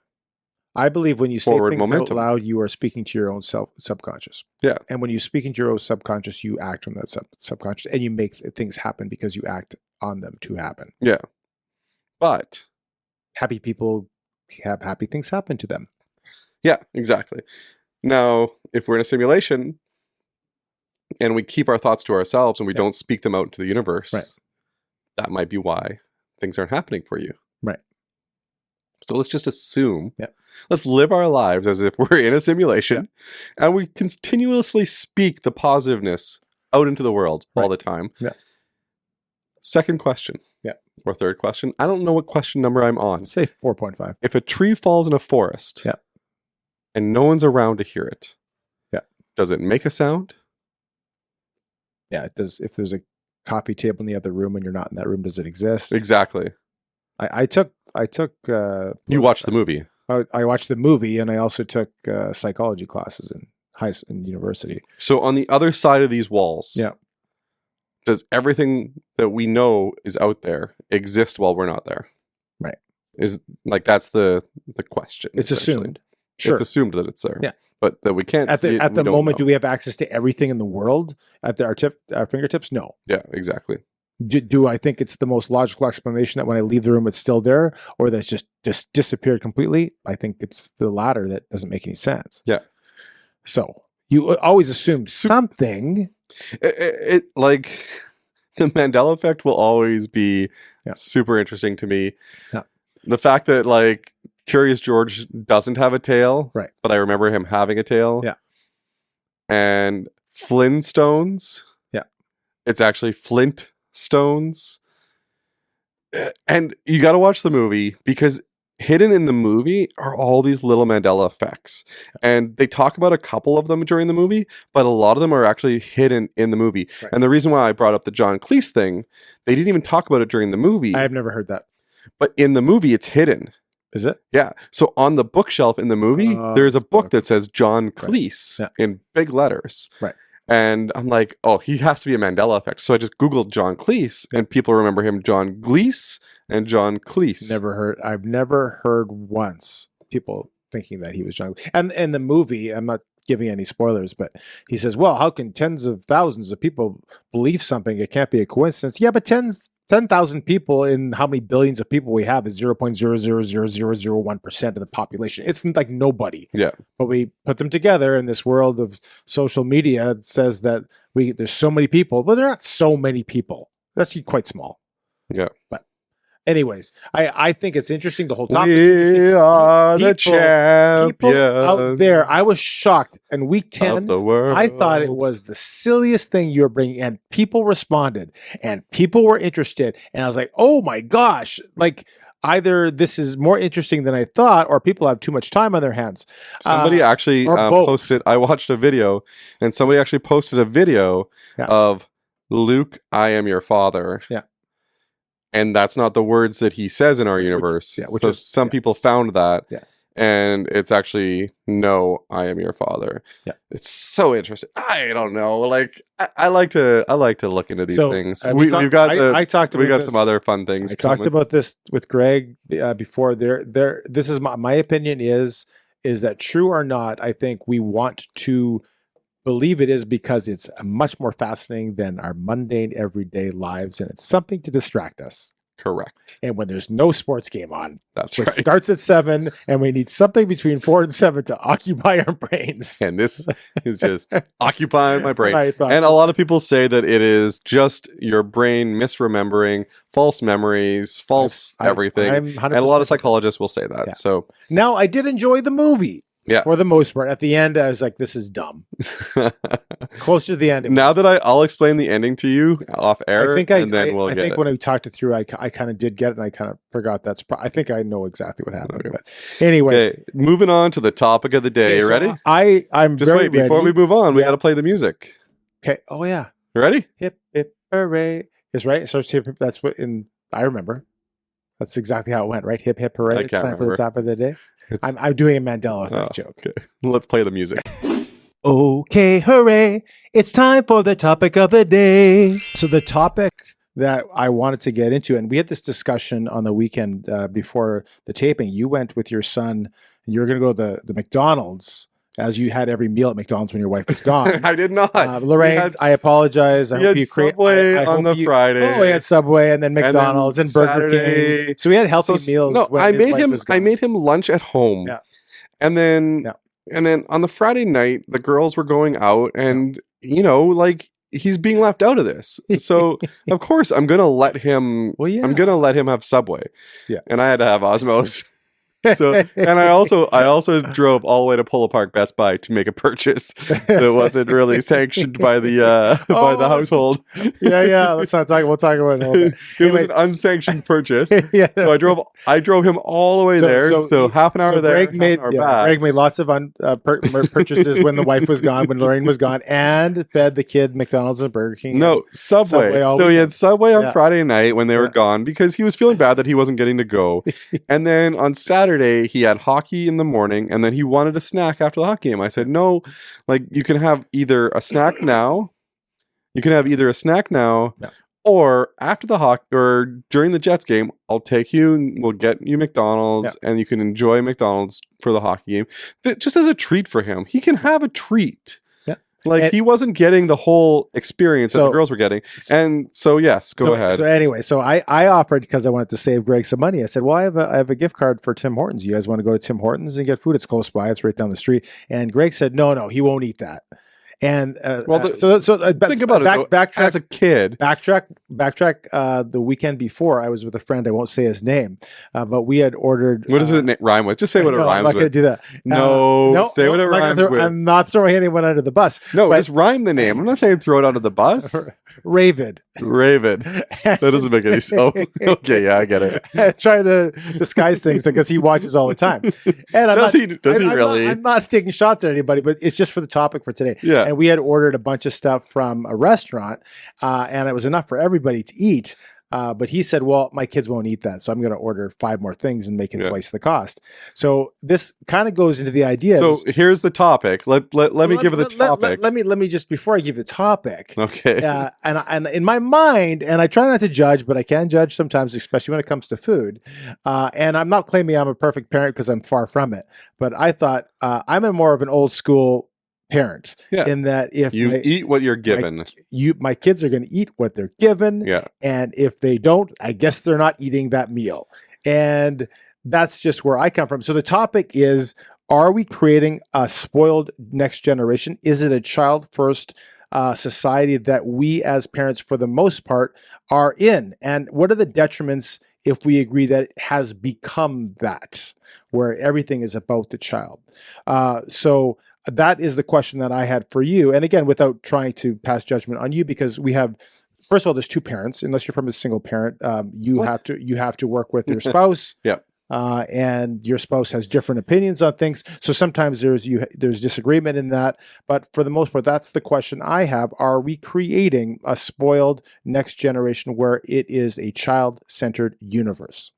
Speaker 2: I believe when you say
Speaker 3: Forward
Speaker 2: things
Speaker 3: momentum.
Speaker 2: out loud, you are speaking to your own subconscious.
Speaker 3: Yeah.
Speaker 2: And when you speak into your own subconscious, you act on that subconscious, and you make things happen because you act on them to happen.
Speaker 3: Yeah. But
Speaker 2: Happy people have happy things happen to them.
Speaker 3: yeah, exactly. Now, if we're in a simulation and we keep our thoughts to ourselves and we don't speak them out into the universe,
Speaker 2: Right.
Speaker 3: that might be why things aren't happening for you.
Speaker 2: Right.
Speaker 3: So let's just assume,
Speaker 2: Yeah.
Speaker 3: let's live our lives as if we're in a simulation and we continuously speak the positiveness out into the world all the time.
Speaker 2: Yeah.
Speaker 3: Second question.
Speaker 2: Yeah.
Speaker 3: Or third question. I don't know what question number I'm on.
Speaker 2: Say 4.5.
Speaker 3: If a tree falls in a forest
Speaker 2: Yeah.
Speaker 3: and no one's around to hear it,
Speaker 2: Yeah.
Speaker 3: does it make a sound?
Speaker 2: Yeah, it does. If there's a coffee table in the other room and you're not in that room, does it exist?
Speaker 3: Exactly.
Speaker 2: I took
Speaker 3: You watched the movie.
Speaker 2: I watched the movie, and I also took psychology classes in university.
Speaker 3: So on the other side of these walls,
Speaker 2: Yeah.
Speaker 3: does everything that we know is out there exist while we're not there?
Speaker 2: Right.
Speaker 3: Is like that's the question.
Speaker 2: It's
Speaker 3: essentially.
Speaker 2: assumed. Sure.
Speaker 3: It's assumed that it's there.
Speaker 2: Yeah.
Speaker 3: But that we can't
Speaker 2: At
Speaker 3: see
Speaker 2: the
Speaker 3: it,
Speaker 2: at
Speaker 3: we
Speaker 2: the
Speaker 3: don't
Speaker 2: moment,
Speaker 3: know.
Speaker 2: do we have access to everything in the world at our fingertips? No.
Speaker 3: Yeah, exactly.
Speaker 2: Do I think it's the most logical explanation that when I leave the room it's still there, or that's just disappeared completely? I think it's the latter that doesn't make any sense.
Speaker 3: Yeah.
Speaker 2: So you always assume something.
Speaker 3: It like the Mandela Effect will always be
Speaker 2: Yeah.
Speaker 3: super interesting to me.
Speaker 2: Yeah.
Speaker 3: The fact that like Curious George doesn't have a tail,
Speaker 2: Right.
Speaker 3: but I remember him having a tail.
Speaker 2: Yeah.
Speaker 3: And Flintstones.
Speaker 2: Yeah.
Speaker 3: It's actually Flint Stones. And you got to watch the movie because hidden in the movie are all these little Mandela effects. And they talk about a couple of them during the movie, but a lot of them are actually hidden in the movie.
Speaker 2: Right.
Speaker 3: And the reason why I brought up the John Cleese thing, they didn't even talk about it during the movie,
Speaker 2: I have never heard that.
Speaker 3: but in the movie it's hidden.
Speaker 2: Is it?
Speaker 3: Yeah. So on the bookshelf in the movie, there's a book that says John Cleese
Speaker 2: Yeah.
Speaker 3: in big letters.
Speaker 2: Right.
Speaker 3: And I'm like, oh, he has to be a Mandela Effect. So I just Googled John Cleese, and people remember him John Gleese and John Cleese.
Speaker 2: I've never heard once people thinking that he was John. And in the movie, I'm not giving any spoilers, but he says, well, how can tens of thousands of people believe something? It can't be a coincidence. Yeah, but 10,000 people in how many billions of people we have is 0.0000001% of the population. It's like nobody.
Speaker 3: Yeah.
Speaker 2: But we put them together in this world of social media. It says that there's so many people, but they're not so many people. That's quite small.
Speaker 3: Yeah.
Speaker 2: But anyways, I think it's interesting. The whole topic.
Speaker 3: We are the champions
Speaker 2: People out there. I was shocked. In week
Speaker 3: of
Speaker 2: 10,
Speaker 3: the world.
Speaker 2: I thought it was the silliest thing you were bringing, and people responded, and people were interested, and I was like, "Oh my gosh!" Like either this is more interesting than I thought, or people have too much time on their hands.
Speaker 3: Somebody actually
Speaker 2: or both.
Speaker 3: posted. I watched a video, and somebody actually posted a video
Speaker 2: Yeah.
Speaker 3: of Luke, I am your father.
Speaker 2: Yeah.
Speaker 3: And that's not the words that he says in our universe.
Speaker 2: which
Speaker 3: so
Speaker 2: is-
Speaker 3: some people found that.
Speaker 2: Yeah.
Speaker 3: And it's actually, no, I am your father.
Speaker 2: Yeah.
Speaker 3: It's so interesting. I don't know. Like I like to look into these
Speaker 2: So,
Speaker 3: things.
Speaker 2: we
Speaker 3: We've
Speaker 2: talked-
Speaker 3: got
Speaker 2: I talked
Speaker 3: we
Speaker 2: about
Speaker 3: got
Speaker 2: this-
Speaker 3: some other fun things.
Speaker 2: I talked
Speaker 3: coming.
Speaker 2: about this with Greg before. This is my opinion is that true or not? I think we want to believe it is because it's much more fascinating than our mundane everyday lives, and it's something to distract us.
Speaker 3: Correct.
Speaker 2: And when there's no sports game on,
Speaker 3: That's
Speaker 2: which
Speaker 3: right.
Speaker 2: starts at 7, and we need something between 4 and 7 to occupy our brains.
Speaker 3: And this is just occupying my brain.
Speaker 2: I thought-
Speaker 3: And a lot of people say that it is just your brain misremembering, false memories, false everything.
Speaker 2: I'm
Speaker 3: And a lot of
Speaker 2: 100%.
Speaker 3: psychologists will say that.
Speaker 2: Yeah.
Speaker 3: So
Speaker 2: Now, I did enjoy the movie.
Speaker 3: Yeah.
Speaker 2: For the most part. At the end, I was like, this is dumb. Closer to the end.
Speaker 3: now that I'll explain the ending to you off air, and then we'll
Speaker 2: I
Speaker 3: get
Speaker 2: think
Speaker 3: it.
Speaker 2: when I talked it through, I kind of did get it, and I kind of forgot I think I know exactly what happened. But anyway,
Speaker 3: Okay, moving on to the topic of the day.
Speaker 2: okay,
Speaker 3: You
Speaker 2: so
Speaker 3: ready?
Speaker 2: I'm
Speaker 3: Just
Speaker 2: very
Speaker 3: wait, before
Speaker 2: ready.
Speaker 3: we move on, we
Speaker 2: Yeah.
Speaker 3: got to play the music.
Speaker 2: Okay. Oh yeah.
Speaker 3: You ready?
Speaker 2: Hip hip hooray is right. It starts hip hip. That's what I remember. That's exactly how it went, right? Hip hip hooray.
Speaker 3: I
Speaker 2: It's
Speaker 3: can't
Speaker 2: time for
Speaker 3: remember.
Speaker 2: the top of the day.
Speaker 3: It's-
Speaker 2: I'm doing a Mandela Effect
Speaker 3: Oh,
Speaker 2: joke.
Speaker 3: okay. Let's play the music.
Speaker 2: Okay, hooray. It's time for the topic of the day. So the topic that I wanted to get into, and we had this discussion on the weekend before the taping. You went with your son and you were going to go to the McDonald's, as you had every meal at McDonald's when your wife was gone.
Speaker 3: I did not.
Speaker 2: Lorraine, I apologize. I
Speaker 3: We
Speaker 2: hope
Speaker 3: had
Speaker 2: you
Speaker 3: Subway on the Friday.
Speaker 2: Oh, we had Subway and then McDonald's and, Burger
Speaker 3: Saturday.
Speaker 2: King. So we had healthy meals.
Speaker 3: No,
Speaker 2: when
Speaker 3: I
Speaker 2: his
Speaker 3: made
Speaker 2: wife
Speaker 3: him.
Speaker 2: was gone.
Speaker 3: I made him lunch at home.
Speaker 2: Yeah.
Speaker 3: And then,
Speaker 2: Yeah.
Speaker 3: and then on the Friday night, the girls were going out, and like he's being left out of this. So of course I'm gonna let him.
Speaker 2: Well, yeah.
Speaker 3: I'm gonna let him have Subway.
Speaker 2: Yeah.
Speaker 3: And I had to have Osmos. So, and I also drove all the way to Polo Park Best Buy to make a purchase that wasn't really sanctioned by the by the household.
Speaker 2: Yeah. Let's not talk. We'll talk about it in a little bit.
Speaker 3: It was an unsanctioned purchase.
Speaker 2: Yeah.
Speaker 3: So I drove him all the way there. So half an hour
Speaker 2: so
Speaker 3: there.
Speaker 2: Greg made lots of purchases when the wife was gone, when Lorraine was gone, and fed the kid McDonald's and Burger King.
Speaker 3: No, Subway. So he had Subway on Friday night when they were gone because he was feeling bad that he wasn't getting to go. And then on Saturday he had hockey in the morning, and then he wanted a snack after the hockey game. I said, no, like you can have either a snack now. Or after the hockey or during the Jets game, I'll take you and we'll get you McDonald's and you can enjoy McDonald's for the hockey game. Just as a treat for him. He can have a treat. Yeah. Like he wasn't getting the whole experience that the girls were getting. And so yes, go ahead.
Speaker 2: So anyway, I offered, because I wanted to save Greg some money. I said, well, I have a gift card for Tim Hortons. You guys want to go to Tim Hortons and get food? It's close by. It's right down the street. And Greg said, no, he won't eat that. And think about
Speaker 3: it. Backtrack as a kid.
Speaker 2: Backtrack. The weekend before, I was with a friend. I won't say his name, but we had ordered.
Speaker 3: What does it rhyme with? Just say what it rhymes with.
Speaker 2: I'm not going to do that.
Speaker 3: Say what it rhymes with.
Speaker 2: I'm not throwing anyone under the bus.
Speaker 3: No, just rhyme the name. I'm not saying throw it under the bus.
Speaker 2: Ravid.
Speaker 3: That doesn't make any sense. Okay, yeah, I get it.
Speaker 2: Trying to disguise things because he watches all the time. And
Speaker 3: does he really?
Speaker 2: I'm not taking shots at anybody, but it's just for the topic for today.
Speaker 3: Yeah.
Speaker 2: And we had ordered a bunch of stuff from a restaurant, and it was enough for everybody to eat. But he said, well, my kids won't eat that, so I'm going to order 5 more things and make it twice the cost. So this kind of goes into the idea.
Speaker 3: So here's the topic. Let me give it the topic.
Speaker 2: Let me just, before I give the topic.
Speaker 3: Okay.
Speaker 2: And in my mind, and I try not to judge, but I can judge sometimes, especially when it comes to food. And I'm not claiming I'm a perfect parent because I'm far from it. But I thought I'm a more of an old school parent in that if
Speaker 3: you eat what you're given,
Speaker 2: my kids are going to eat what they're given.
Speaker 3: Yeah.
Speaker 2: And if they don't, I guess they're not eating that meal. And that's just where I come from. So the topic is, are we creating a spoiled next generation? Is it a child first society that we as parents, for the most part, are in? And what are the detriments if we agree that it has become that, where everything is about the child? So that is the question that I had for you. And again, without trying to pass judgment on you, because we have, first of all, there's 2 parents. Unless you're from a single parent, you have to work with your spouse. And your spouse has different opinions on things. So sometimes there's disagreement in that. But for the most part, that's the question I have. Are we creating a spoiled next generation where it is a child-centered universe?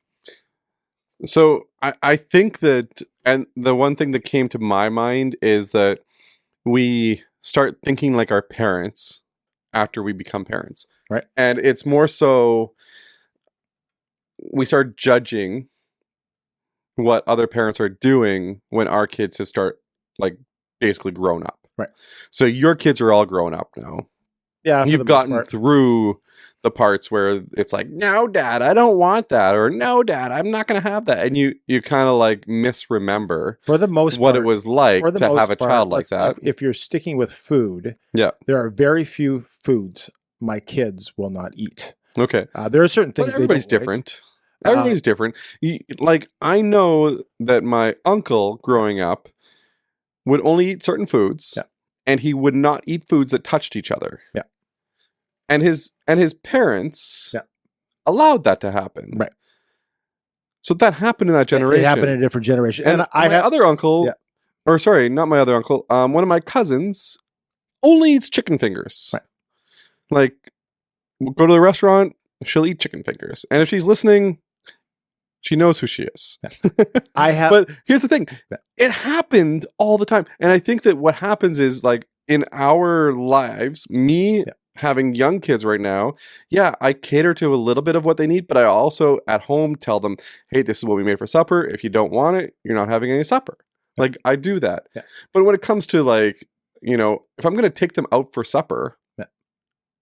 Speaker 3: So I think that, and the one thing that came to my mind is that we start thinking like our parents after we become parents.
Speaker 2: Right.
Speaker 3: And it's more so we start judging what other parents are doing when our kids have like basically grown up.
Speaker 2: Right.
Speaker 3: So your kids are all grown up now.
Speaker 2: Yeah.
Speaker 3: You've gotten through the parts where it's like, no, Dad, I don't want that, or no, Dad, I'm not going to have that, and you kind of like misremember
Speaker 2: for the most
Speaker 3: what
Speaker 2: part,
Speaker 3: it was like to have a child like that.
Speaker 2: If you're sticking with food, there are very few foods my kids will not eat.
Speaker 3: Okay,
Speaker 2: there are certain things.
Speaker 3: But everybody's different. Everybody's different. Like I know that my uncle growing up would only eat certain foods, and he would not eat foods that touched each other.
Speaker 2: Yeah.
Speaker 3: And his parents allowed that to happen.
Speaker 2: Right.
Speaker 3: So that happened in that generation.
Speaker 2: It happened in a different generation.
Speaker 3: And my other uncle, or sorry, not my other uncle, one of my cousins only eats chicken fingers.
Speaker 2: Right.
Speaker 3: Like, we'll go to the restaurant, she'll eat chicken fingers. And if she's listening, she knows who she is. But here's the thing. It happened all the time. And I think that what happens is, like, in our lives, me having young kids right now, yeah, I cater to a little bit of what they need, but I also at home tell them, hey, this is what we made for supper. If you don't want it, you're not having any supper. Like I do that.
Speaker 2: Yeah.
Speaker 3: But when it comes to like, if I'm going to take them out for supper,
Speaker 2: Yeah.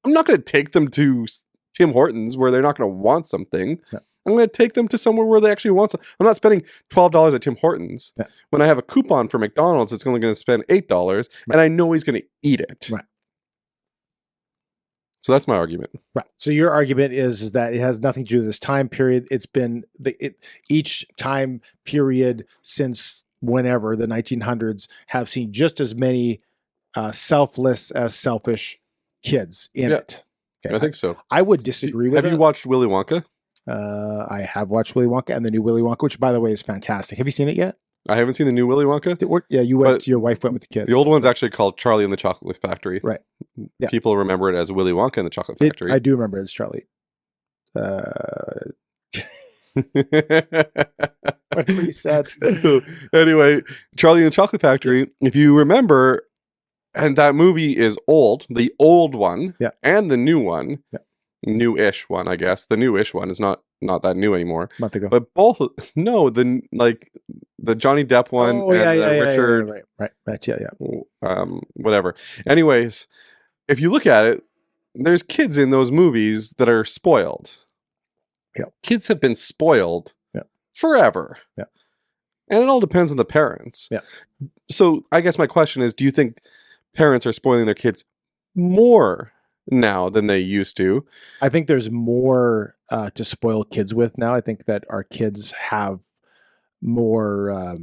Speaker 3: I'm not going to take them to Tim Hortons where they're not going to want something.
Speaker 2: Yeah.
Speaker 3: I'm going to take them to somewhere where they actually want something. I'm not spending $12 at Tim Hortons.
Speaker 2: Yeah. When
Speaker 3: I have a coupon for McDonald's, it's only going to spend $8, and I know he's going to eat it.
Speaker 2: Right.
Speaker 3: So that's my argument.
Speaker 2: Right. So your argument is that it has nothing to do with this time period. It's been each time period since whenever the 1900s have seen just as many selfless as selfish kids in it. Okay.
Speaker 3: I think so.
Speaker 2: I would disagree with
Speaker 3: Have you watched Willy Wonka?
Speaker 2: I have watched Willy Wonka and the new Willy Wonka, which by the way is fantastic. Have you seen it yet?
Speaker 3: I haven't seen the new Willy Wonka.
Speaker 2: Yeah, you went. Your wife went with the kids.
Speaker 3: The old one's actually called Charlie and the Chocolate Factory.
Speaker 2: Right. Yeah.
Speaker 3: People remember it as Willy Wonka and the Chocolate Factory.
Speaker 2: I do remember it as Charlie. Whatever you said.
Speaker 3: So, anyway, Charlie and the Chocolate Factory, if you remember, and that movie is old, the old one,
Speaker 2: yeah,
Speaker 3: and the new one,
Speaker 2: yeah,
Speaker 3: new-ish one, I guess. The new-ish one is not that new anymore.
Speaker 2: A month ago.
Speaker 3: But both, the Johnny Depp one and Richard,
Speaker 2: right, yeah.
Speaker 3: Whatever. Anyways, if you look at it, there's kids in those movies that are spoiled.
Speaker 2: Yeah.
Speaker 3: Kids have been spoiled forever.
Speaker 2: Yeah.
Speaker 3: And it all depends on the parents.
Speaker 2: Yeah.
Speaker 3: So I guess my question is, do you think parents are spoiling their kids more now than they used to?
Speaker 2: I think there's more to spoil kids with now. I think that our kids have more,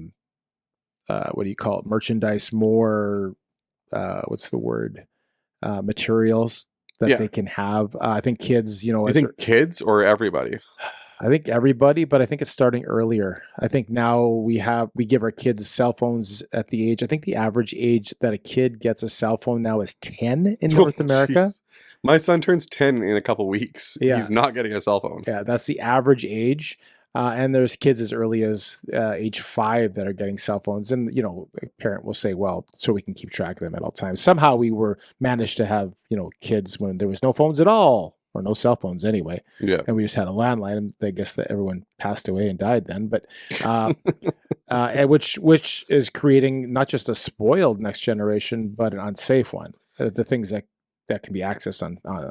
Speaker 2: what do you call it? Merchandise, more, what's the word? Materials that they can have. I think kids,
Speaker 3: You think kids or everybody?
Speaker 2: I think everybody, but I think it's starting earlier. I think now we give our kids cell phones at the age. I think the average age that a kid gets a cell phone now is 10 in North America.
Speaker 3: Geez. My son turns 10 in a couple weeks.
Speaker 2: Yeah.
Speaker 3: He's not getting a cell phone.
Speaker 2: Yeah, that's the average age. And there's kids as early as age 5 that are getting cell phones. And, a parent will say, well, so we can keep track of them at all times. Somehow we managed to have, kids when there was no phones at all, or no cell phones anyway.
Speaker 3: Yeah.
Speaker 2: And we just had a landline. And I guess that everyone passed away and died then. But and which is creating not just a spoiled next generation, but an unsafe one. The things that can be accessed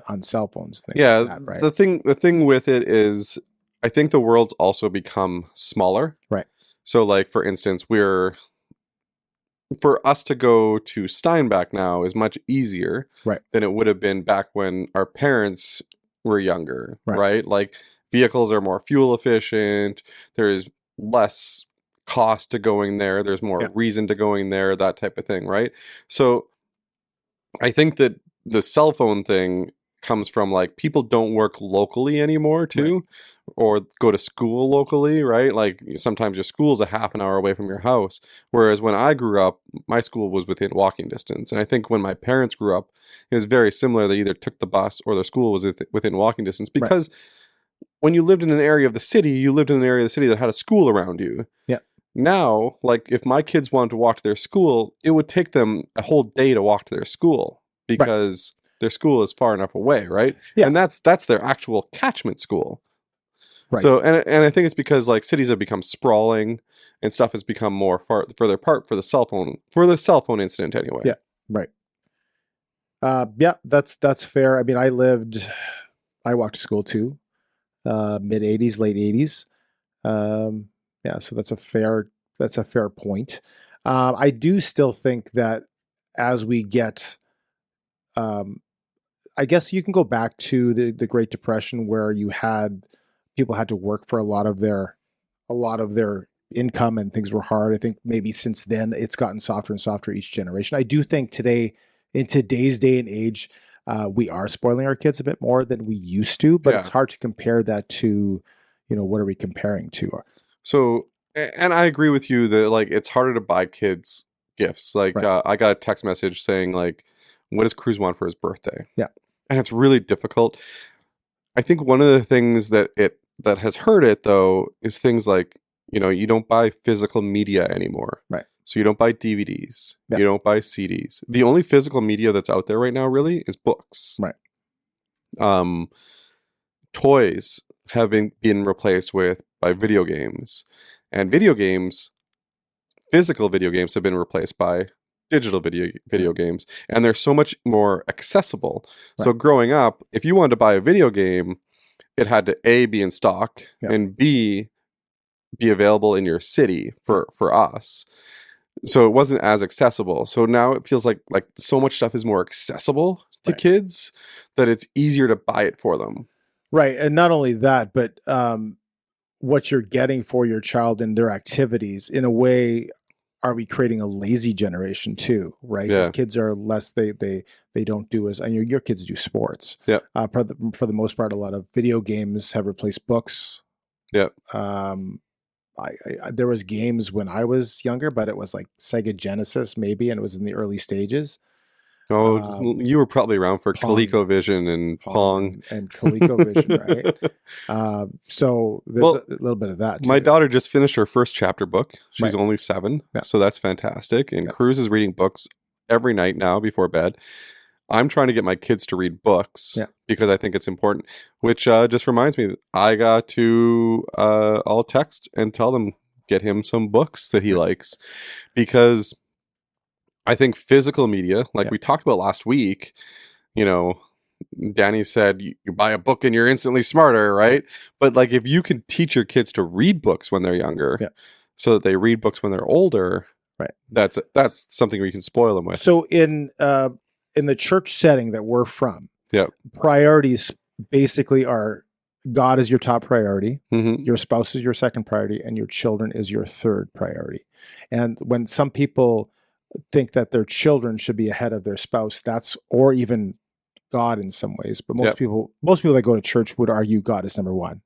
Speaker 2: on cell phones.
Speaker 3: Yeah.
Speaker 2: Like that, right?
Speaker 3: The thing with it is, I think the world's also become smaller.
Speaker 2: Right.
Speaker 3: So like, for instance, for us to go to Steinbach now is much easier than it would have been back when our parents were younger, right? Like vehicles are more fuel efficient. There's less cost to going there. There's more reason to going there, that type of thing, right? So I think that the cell phone thing comes from like people don't work locally anymore too, or go to school locally, right? Like sometimes your school's a half an hour away from your house. Whereas when I grew up, my school was within walking distance. And I think when my parents grew up, it was very similar. They either took the bus or their school was within walking distance, because when you lived in an area of the city, you lived in an area of the city that had a school around you.
Speaker 2: Yeah.
Speaker 3: Now, like if my kids wanted to walk to their school, it would take them a whole day to walk to their school because their school is far enough away, right?
Speaker 2: Yeah.
Speaker 3: And that's their actual catchment school.
Speaker 2: Right.
Speaker 3: So, and I think it's because like cities have become sprawling and stuff has become more further apart for the cell phone incident anyway.
Speaker 2: Yeah. Right. Yeah, that's fair. I mean, I walked to school too, mid 80s, late 80s. Yeah, so that's a fair point. I do still think that as we get, I guess you can go back to the Great Depression where people had to work for a lot of their income and things were hard. I think maybe since then it's gotten softer and softer each generation. I do think in today's day and age, we are spoiling our kids a bit more than we used to, but it's hard to compare that to, what are we comparing to?
Speaker 3: So, and I agree with you that like it's harder to buy kids gifts. Like I got a text message saying like, what does Cruz want for his birthday?
Speaker 2: Yeah.
Speaker 3: And it's really difficult. I think one of the things that has hurt it though is things like, you don't buy physical media anymore.
Speaker 2: Right.
Speaker 3: So you don't buy DVDs.
Speaker 2: Yeah.
Speaker 3: You don't buy CDs. The only physical media that's out there right now really is books.
Speaker 2: Right.
Speaker 3: toys have been replaced by video games, and physical video games have been replaced by digital video games, and they're so much more accessible. So growing up, if you wanted to buy a video game, it had to A, be in stock, and B, be available in your city for us. So it wasn't as accessible. So now it feels like so much stuff is more accessible to kids that it's easier to buy it for them.
Speaker 2: Right. And not only that, but what you're getting for your child and their activities, in a way, are we creating a lazy generation too, right?
Speaker 3: Yeah.
Speaker 2: Kids are less, they don't do as, and your kids do sports.
Speaker 3: Yeah.
Speaker 2: For the most part, a lot of video games have replaced books.
Speaker 3: Yeah.
Speaker 2: There was games when I was younger, but it was like Sega Genesis maybe, and it was in the early stages.
Speaker 3: Oh, you were probably around for
Speaker 2: Pong.
Speaker 3: ColecoVision and Pong.
Speaker 2: And ColecoVision, right? So there's a little bit of that too.
Speaker 3: My daughter just finished her first chapter book. She's only 7, so that's fantastic. And Cruz is reading books every night now before bed. I'm trying to get my kids to read books because I think it's important, which just reminds me, I got to, I'll text and tell them, get him some books that he likes, because I think physical media, like we talked about last week, Danny said, you buy a book and you're instantly smarter, right? But like, if you can teach your kids to read books when they're younger, so that they read books when they're older, that's something we can spoil them with.
Speaker 2: So in the church setting that we're from, priorities basically are God is your top priority, your spouse is your second priority, and your children is your third priority. And when some people think that their children should be ahead of their spouse, or even God in some ways, but most people that go to church would argue God is number one.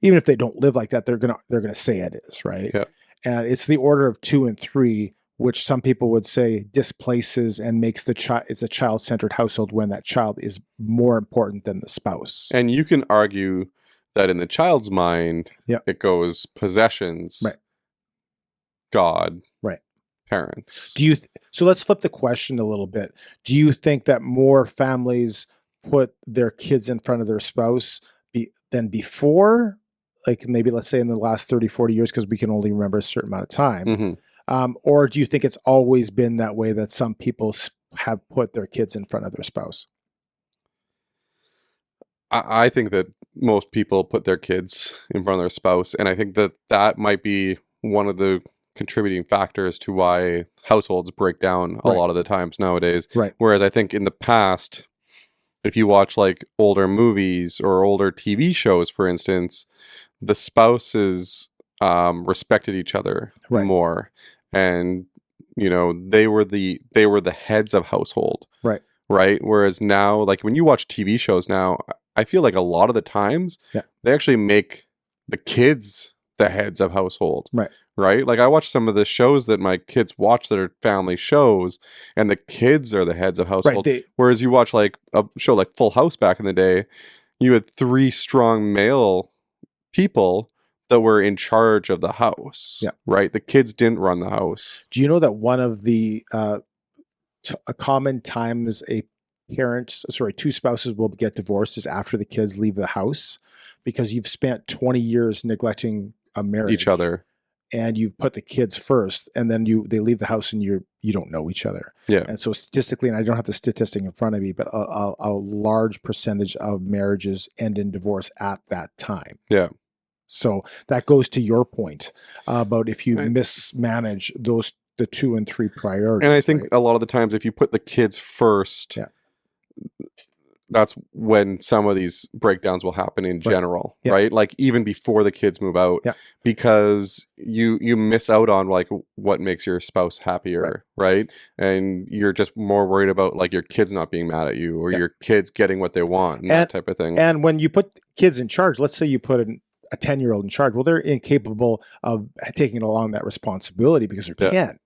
Speaker 2: Even if they don't live like that, they're gonna say it is, right? And it's the order of 2 and 3, which some people would say displaces and makes it's a child-centered household when that child is more important than the spouse.
Speaker 3: And you can argue that in the child's mind, it goes possessions, God, parents.
Speaker 2: So let's flip the question a little bit. Do you think that more families put their kids in front of their spouse than before? Like maybe let's say in the last 30, 40 years, because we can only remember a certain amount of time. Or do you think it's always been that way, that some people have put their kids in front of their spouse?
Speaker 3: I think that most people put their kids in front of their spouse. And I think that might be one of the contributing factors to why households break down a lot of the times nowadays. Whereas I think in the past, if you watch like older movies or older TV shows, for instance, the spouses respected each other more, and they were the heads of household, right? Whereas now, like when you watch TV shows now, I feel like a lot of the times they actually make the kids the heads of household, right? Like I watch some of the shows that my kids watch that are family shows, and the kids are the heads of household. Whereas you watch like a show like Full House back in the day, you had 3 strong male people that were in charge of the house, right? The kids didn't run the house.
Speaker 2: Do you know that one of the a common times two spouses will get divorced is after the kids leave the house, because you've spent 20 years neglecting a marriage,
Speaker 3: each other,
Speaker 2: and you've put the kids first, and then they leave the house and you don't know each other. And so statistically, and I don't have the statistic in front of me, but a large percentage of marriages end in divorce at that time. So that goes to your point about if you mismanage the 2 and 3 priorities.
Speaker 3: And I think a lot of the times, if you put the kids first, that's when some of these breakdowns will happen in general, right? Like even before the kids move out, because you miss out on like what makes your spouse happier, right? And you're just more worried about like your kids not being mad at you, or your kids getting what they want, and that type of thing.
Speaker 2: And when you put kids in charge, let's say you put a 10-year-old in charge, well, they're incapable of taking along that responsibility because they're 10.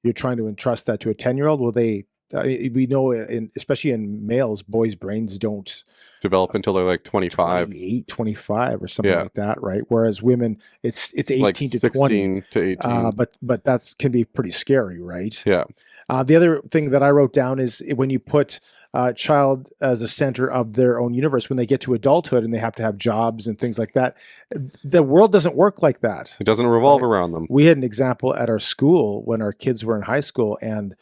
Speaker 2: You're trying to entrust that to a 10-year-old. Well, we know, especially in males, boys' brains don't
Speaker 3: develop until they're like 25,
Speaker 2: 28, 25 or something like that, right? Whereas women, it's 18
Speaker 3: like
Speaker 2: to
Speaker 3: 16
Speaker 2: 20.
Speaker 3: To 18.
Speaker 2: But that's can be pretty scary, right?
Speaker 3: The
Speaker 2: The other thing that I wrote down is when you put child as a center of their own universe. When they get to adulthood and they have to have jobs and things like that, the world doesn't work like that.
Speaker 3: It doesn't revolve
Speaker 2: Right.
Speaker 3: around them.
Speaker 2: We had an example at our school when our kids were in high school, and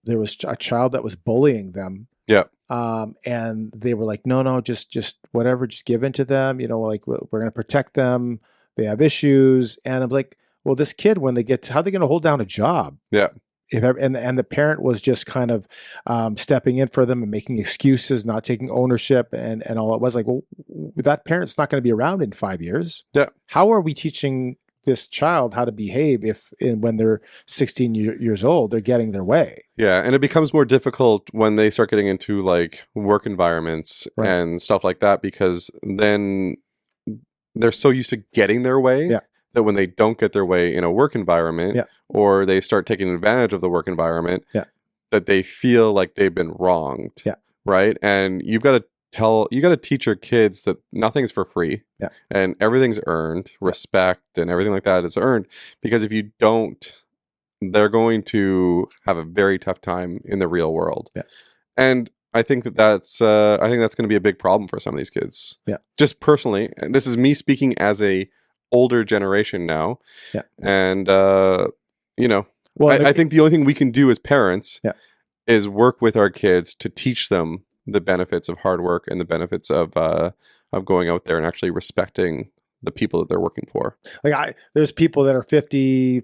Speaker 2: there was a child that was bullying them.
Speaker 3: Yeah.
Speaker 2: And they were like, no, just whatever, just give in to them. You know, like we're going to protect them. They have issues. And I'm like, well, this kid, when they get to, how are they going to hold down a job?
Speaker 3: Yeah.
Speaker 2: And the parent was just kind of stepping in for them and making excuses, not taking ownership, and all. It was like, well, that parent's not going to be around in 5 years.
Speaker 3: Yeah.
Speaker 2: How are we teaching this child how to behave when they're 16 years old, they're getting their way?
Speaker 3: Yeah, and it becomes more difficult when they start getting into like work environments
Speaker 2: Right.
Speaker 3: and stuff like that, because then they're so used to getting their way
Speaker 2: Yeah.
Speaker 3: that when they don't get their way in a work environment,
Speaker 2: Yeah.
Speaker 3: or they start taking advantage of the work environment,
Speaker 2: Yeah.
Speaker 3: that they feel like they've been wronged.
Speaker 2: Yeah.
Speaker 3: Right? And you got to teach your kids that nothing's for free.
Speaker 2: Yeah.
Speaker 3: And everything's earned, respect and everything like that is earned, because if you don't, they're going to have a very tough time in the real world.
Speaker 2: Yeah.
Speaker 3: And I think that's going to be a big problem for some of these kids.
Speaker 2: Yeah.
Speaker 3: Just personally, and this is me speaking as a older generation now.
Speaker 2: Yeah.
Speaker 3: And you know,
Speaker 2: Well,
Speaker 3: I think the only thing we can do as parents
Speaker 2: Yeah.
Speaker 3: is work with our kids to teach them the benefits of hard work and the benefits of going out there and actually respecting the people that they're working for.
Speaker 2: like there's people that are 50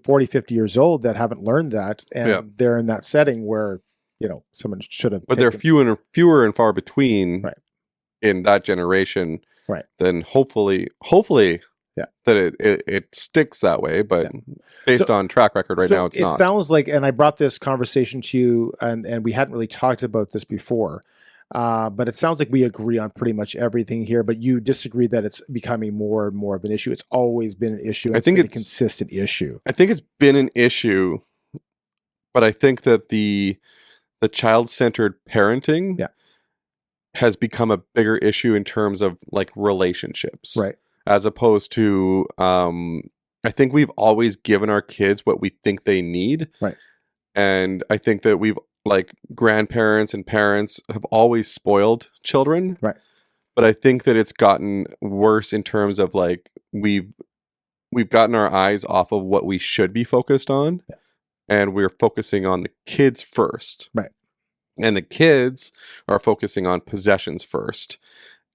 Speaker 2: years old that haven't learned that, and
Speaker 3: Yeah.
Speaker 2: they're in that setting where, you know, someone should have.
Speaker 3: But they're fewer and far between
Speaker 2: Right.
Speaker 3: in that generation.
Speaker 2: Right.
Speaker 3: Then hopefully
Speaker 2: Yeah.
Speaker 3: that it sticks that way. But based on track record right now, it's
Speaker 2: it
Speaker 3: not.
Speaker 2: sounds like, and I brought this conversation to you, and we hadn't really talked about this before, but it sounds like we agree on pretty much everything here, but you disagree that it's becoming more and more of an issue. It's always been an issue.
Speaker 3: I think
Speaker 2: been a
Speaker 3: it's-
Speaker 2: consistent issue.
Speaker 3: I think it's been an issue, but I think that the child-centered parenting
Speaker 2: Yeah.
Speaker 3: has become a bigger issue in terms of like relationships.
Speaker 2: Right.
Speaker 3: As opposed to I think we've always given our kids what we think they need.
Speaker 2: Right.
Speaker 3: And I think that we've, like, grandparents and parents have always spoiled children.
Speaker 2: Right.
Speaker 3: But I think that it's gotten worse in terms of like we've gotten our eyes off of what we should be focused on.
Speaker 2: Yeah.
Speaker 3: And we're focusing on the kids first.
Speaker 2: Right.
Speaker 3: And the kids are focusing on possessions first.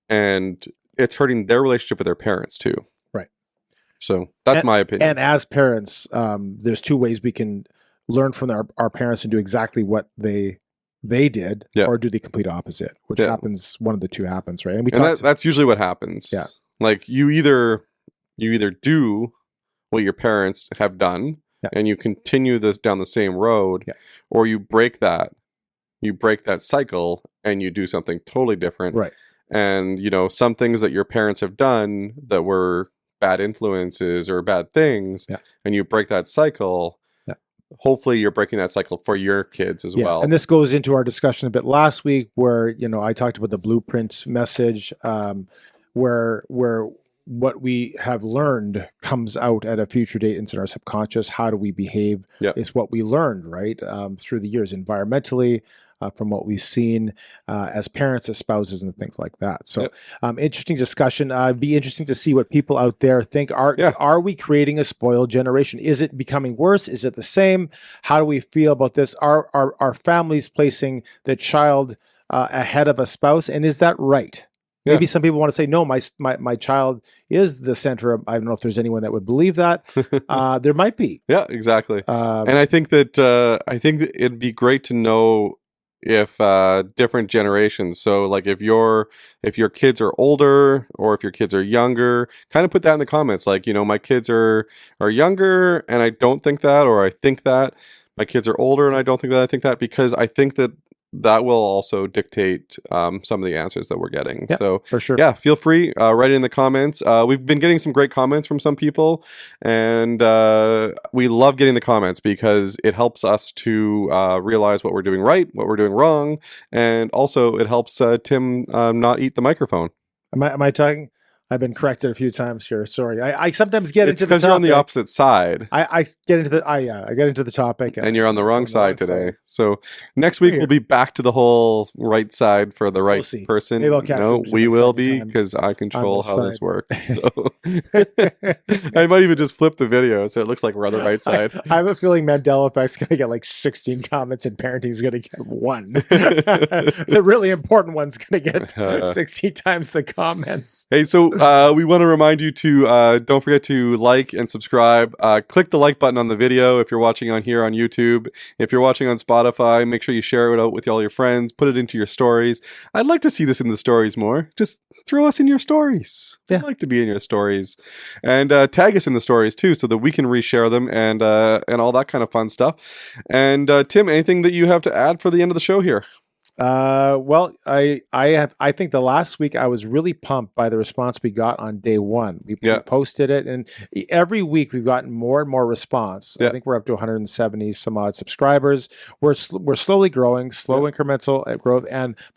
Speaker 3: And it's hurting their relationship with their parents too.
Speaker 2: Right.
Speaker 3: So that's my opinion.
Speaker 2: And as parents, there's two ways we can learn from our parents and do exactly what they did,
Speaker 3: Yeah.
Speaker 2: or do the complete opposite, which
Speaker 3: Yeah.
Speaker 2: happens. One of the two happens, right? And we
Speaker 3: And
Speaker 2: talked.
Speaker 3: that's usually what happens.
Speaker 2: Yeah.
Speaker 3: Like you either do what your parents have done,
Speaker 2: Yeah.
Speaker 3: and you continue this down the same road,
Speaker 2: Yeah.
Speaker 3: or you break that cycle and you do something totally different.
Speaker 2: Right.
Speaker 3: And you know, some things that your parents have done that were bad influences or bad things,
Speaker 2: Yeah.
Speaker 3: and you break that cycle.
Speaker 2: Yeah.
Speaker 3: Hopefully you're breaking that cycle for your kids as well.
Speaker 2: And this goes into our discussion a bit last week, where, you know, I talked about the blueprint message, where what we have learned comes out at a future date into our subconscious. How do we behave?
Speaker 3: Yep.
Speaker 2: Is what we learned, right, through the years, environmentally, from what we've seen as parents, as spouses, and things like that. So, interesting discussion. Be interesting to see what people out there think. Are we creating a spoiled generation? Is it becoming worse? Is it the same? How do we feel about this? Are families placing the child ahead of a spouse, and is that right? Maybe some people want to say, no, my child is the center of. I don't know if there's anyone that would believe that. There might be.
Speaker 3: Yeah, exactly. And I think that it'd be great to know if different generations. So like if your kids are older or if your kids are younger, kind of put that in the comments. Like, you know, my kids are younger and I don't think that, or I think that. My kids are older and I don't think that. I think that, because I think that will also dictate some of the answers that we're getting.
Speaker 2: Yeah,
Speaker 3: so
Speaker 2: for sure.
Speaker 3: Yeah, feel free, write it in the comments. We've been getting some great comments from some people, and we love getting the comments because it helps us to realize what we're doing right, what we're doing wrong, and also it helps Tim not eat the microphone.
Speaker 2: Am I talking? I've been corrected a few times here. Sorry. I sometimes get
Speaker 3: It's
Speaker 2: into the
Speaker 3: because you're on the
Speaker 2: topic.
Speaker 3: opposite side.
Speaker 2: I get into the I get into the topic
Speaker 3: And you're on the wrong side today. So next
Speaker 2: We're
Speaker 3: week we'll
Speaker 2: here.
Speaker 3: be back to the whole right side for the right
Speaker 2: see.
Speaker 3: person.
Speaker 2: Maybe I'll catch
Speaker 3: No,
Speaker 2: you
Speaker 3: we
Speaker 2: the
Speaker 3: will
Speaker 2: second
Speaker 3: be
Speaker 2: time
Speaker 3: because I control
Speaker 2: this
Speaker 3: how this
Speaker 2: side.
Speaker 3: works. So I might even just flip the video so it looks like we're on the right side.
Speaker 2: I have a feeling Mandela Effect's going to get like 16 comments and Parenting's going to get 1. The really important one's going to get 16 times the comments.
Speaker 3: Hey, so we want to remind you to don't forget to like and subscribe. Click the like button on the video if you're watching on here on YouTube. If you're watching on Spotify, make sure you share it out with all your friends. Put it into your stories. I'd like to see this in the stories more. Just throw us in your stories.
Speaker 2: Yeah.
Speaker 3: I'd like to be in your stories. And tag us in the stories too so that we can reshare them and all that kind of fun stuff. And Tim, anything that you have to add for the end of the show here?
Speaker 2: Well, I think the last week I was really pumped by the response we got on day 1. We posted it, and every week we've gotten more and more response. I think we're up to 170 some odd subscribers. We're slowly growing, incremental growth.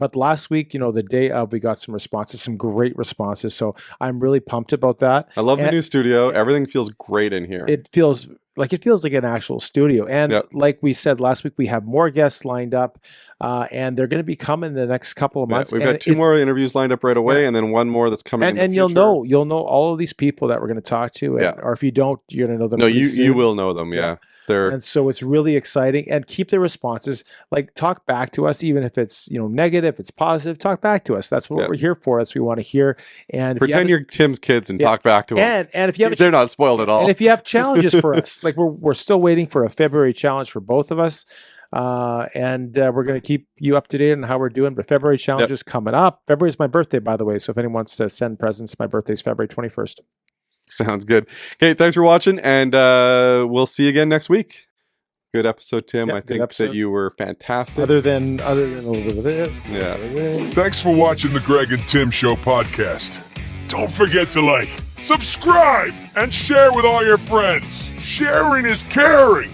Speaker 2: But last week, the day of, we got some responses, some great responses. So I'm really pumped about that.
Speaker 3: I love the new studio. Everything feels great in here.
Speaker 2: It feels like an actual studio. And like we said last week, we have more guests lined up, and they're going to be coming in the next couple of months.
Speaker 3: We've got 2 more interviews lined up right away, and then 1 more that's coming.
Speaker 2: And you'll know all of these people that we're going to talk to. Or if you don't, you're going to know them.
Speaker 3: No, you will know them. Yeah.
Speaker 2: And so it's really exciting, and keep the responses, like talk back to us, even if it's, negative, it's positive, talk back to us. That's what we're here for. That's what we want to hear. And
Speaker 3: pretend you're Tim's kids and talk back to them.
Speaker 2: And if you have,
Speaker 3: they're not spoiled at all.
Speaker 2: And if you have challenges for us, like we're still waiting for a February challenge for both of us. And we're going to keep you up to date on how we're doing. But February challenge is coming up. February is my birthday, by the way. So if anyone wants to send presents, my birthday is February 21st.
Speaker 3: Sounds good. Okay, thanks for watching, and we'll see you again next week. Good episode, Tim. I think that you were fantastic.
Speaker 2: Other than a little bit of this.
Speaker 3: Yeah.
Speaker 1: Thanks for watching the Greg and Tim Show podcast. Don't forget to like, subscribe, and share with all your friends. Sharing is caring.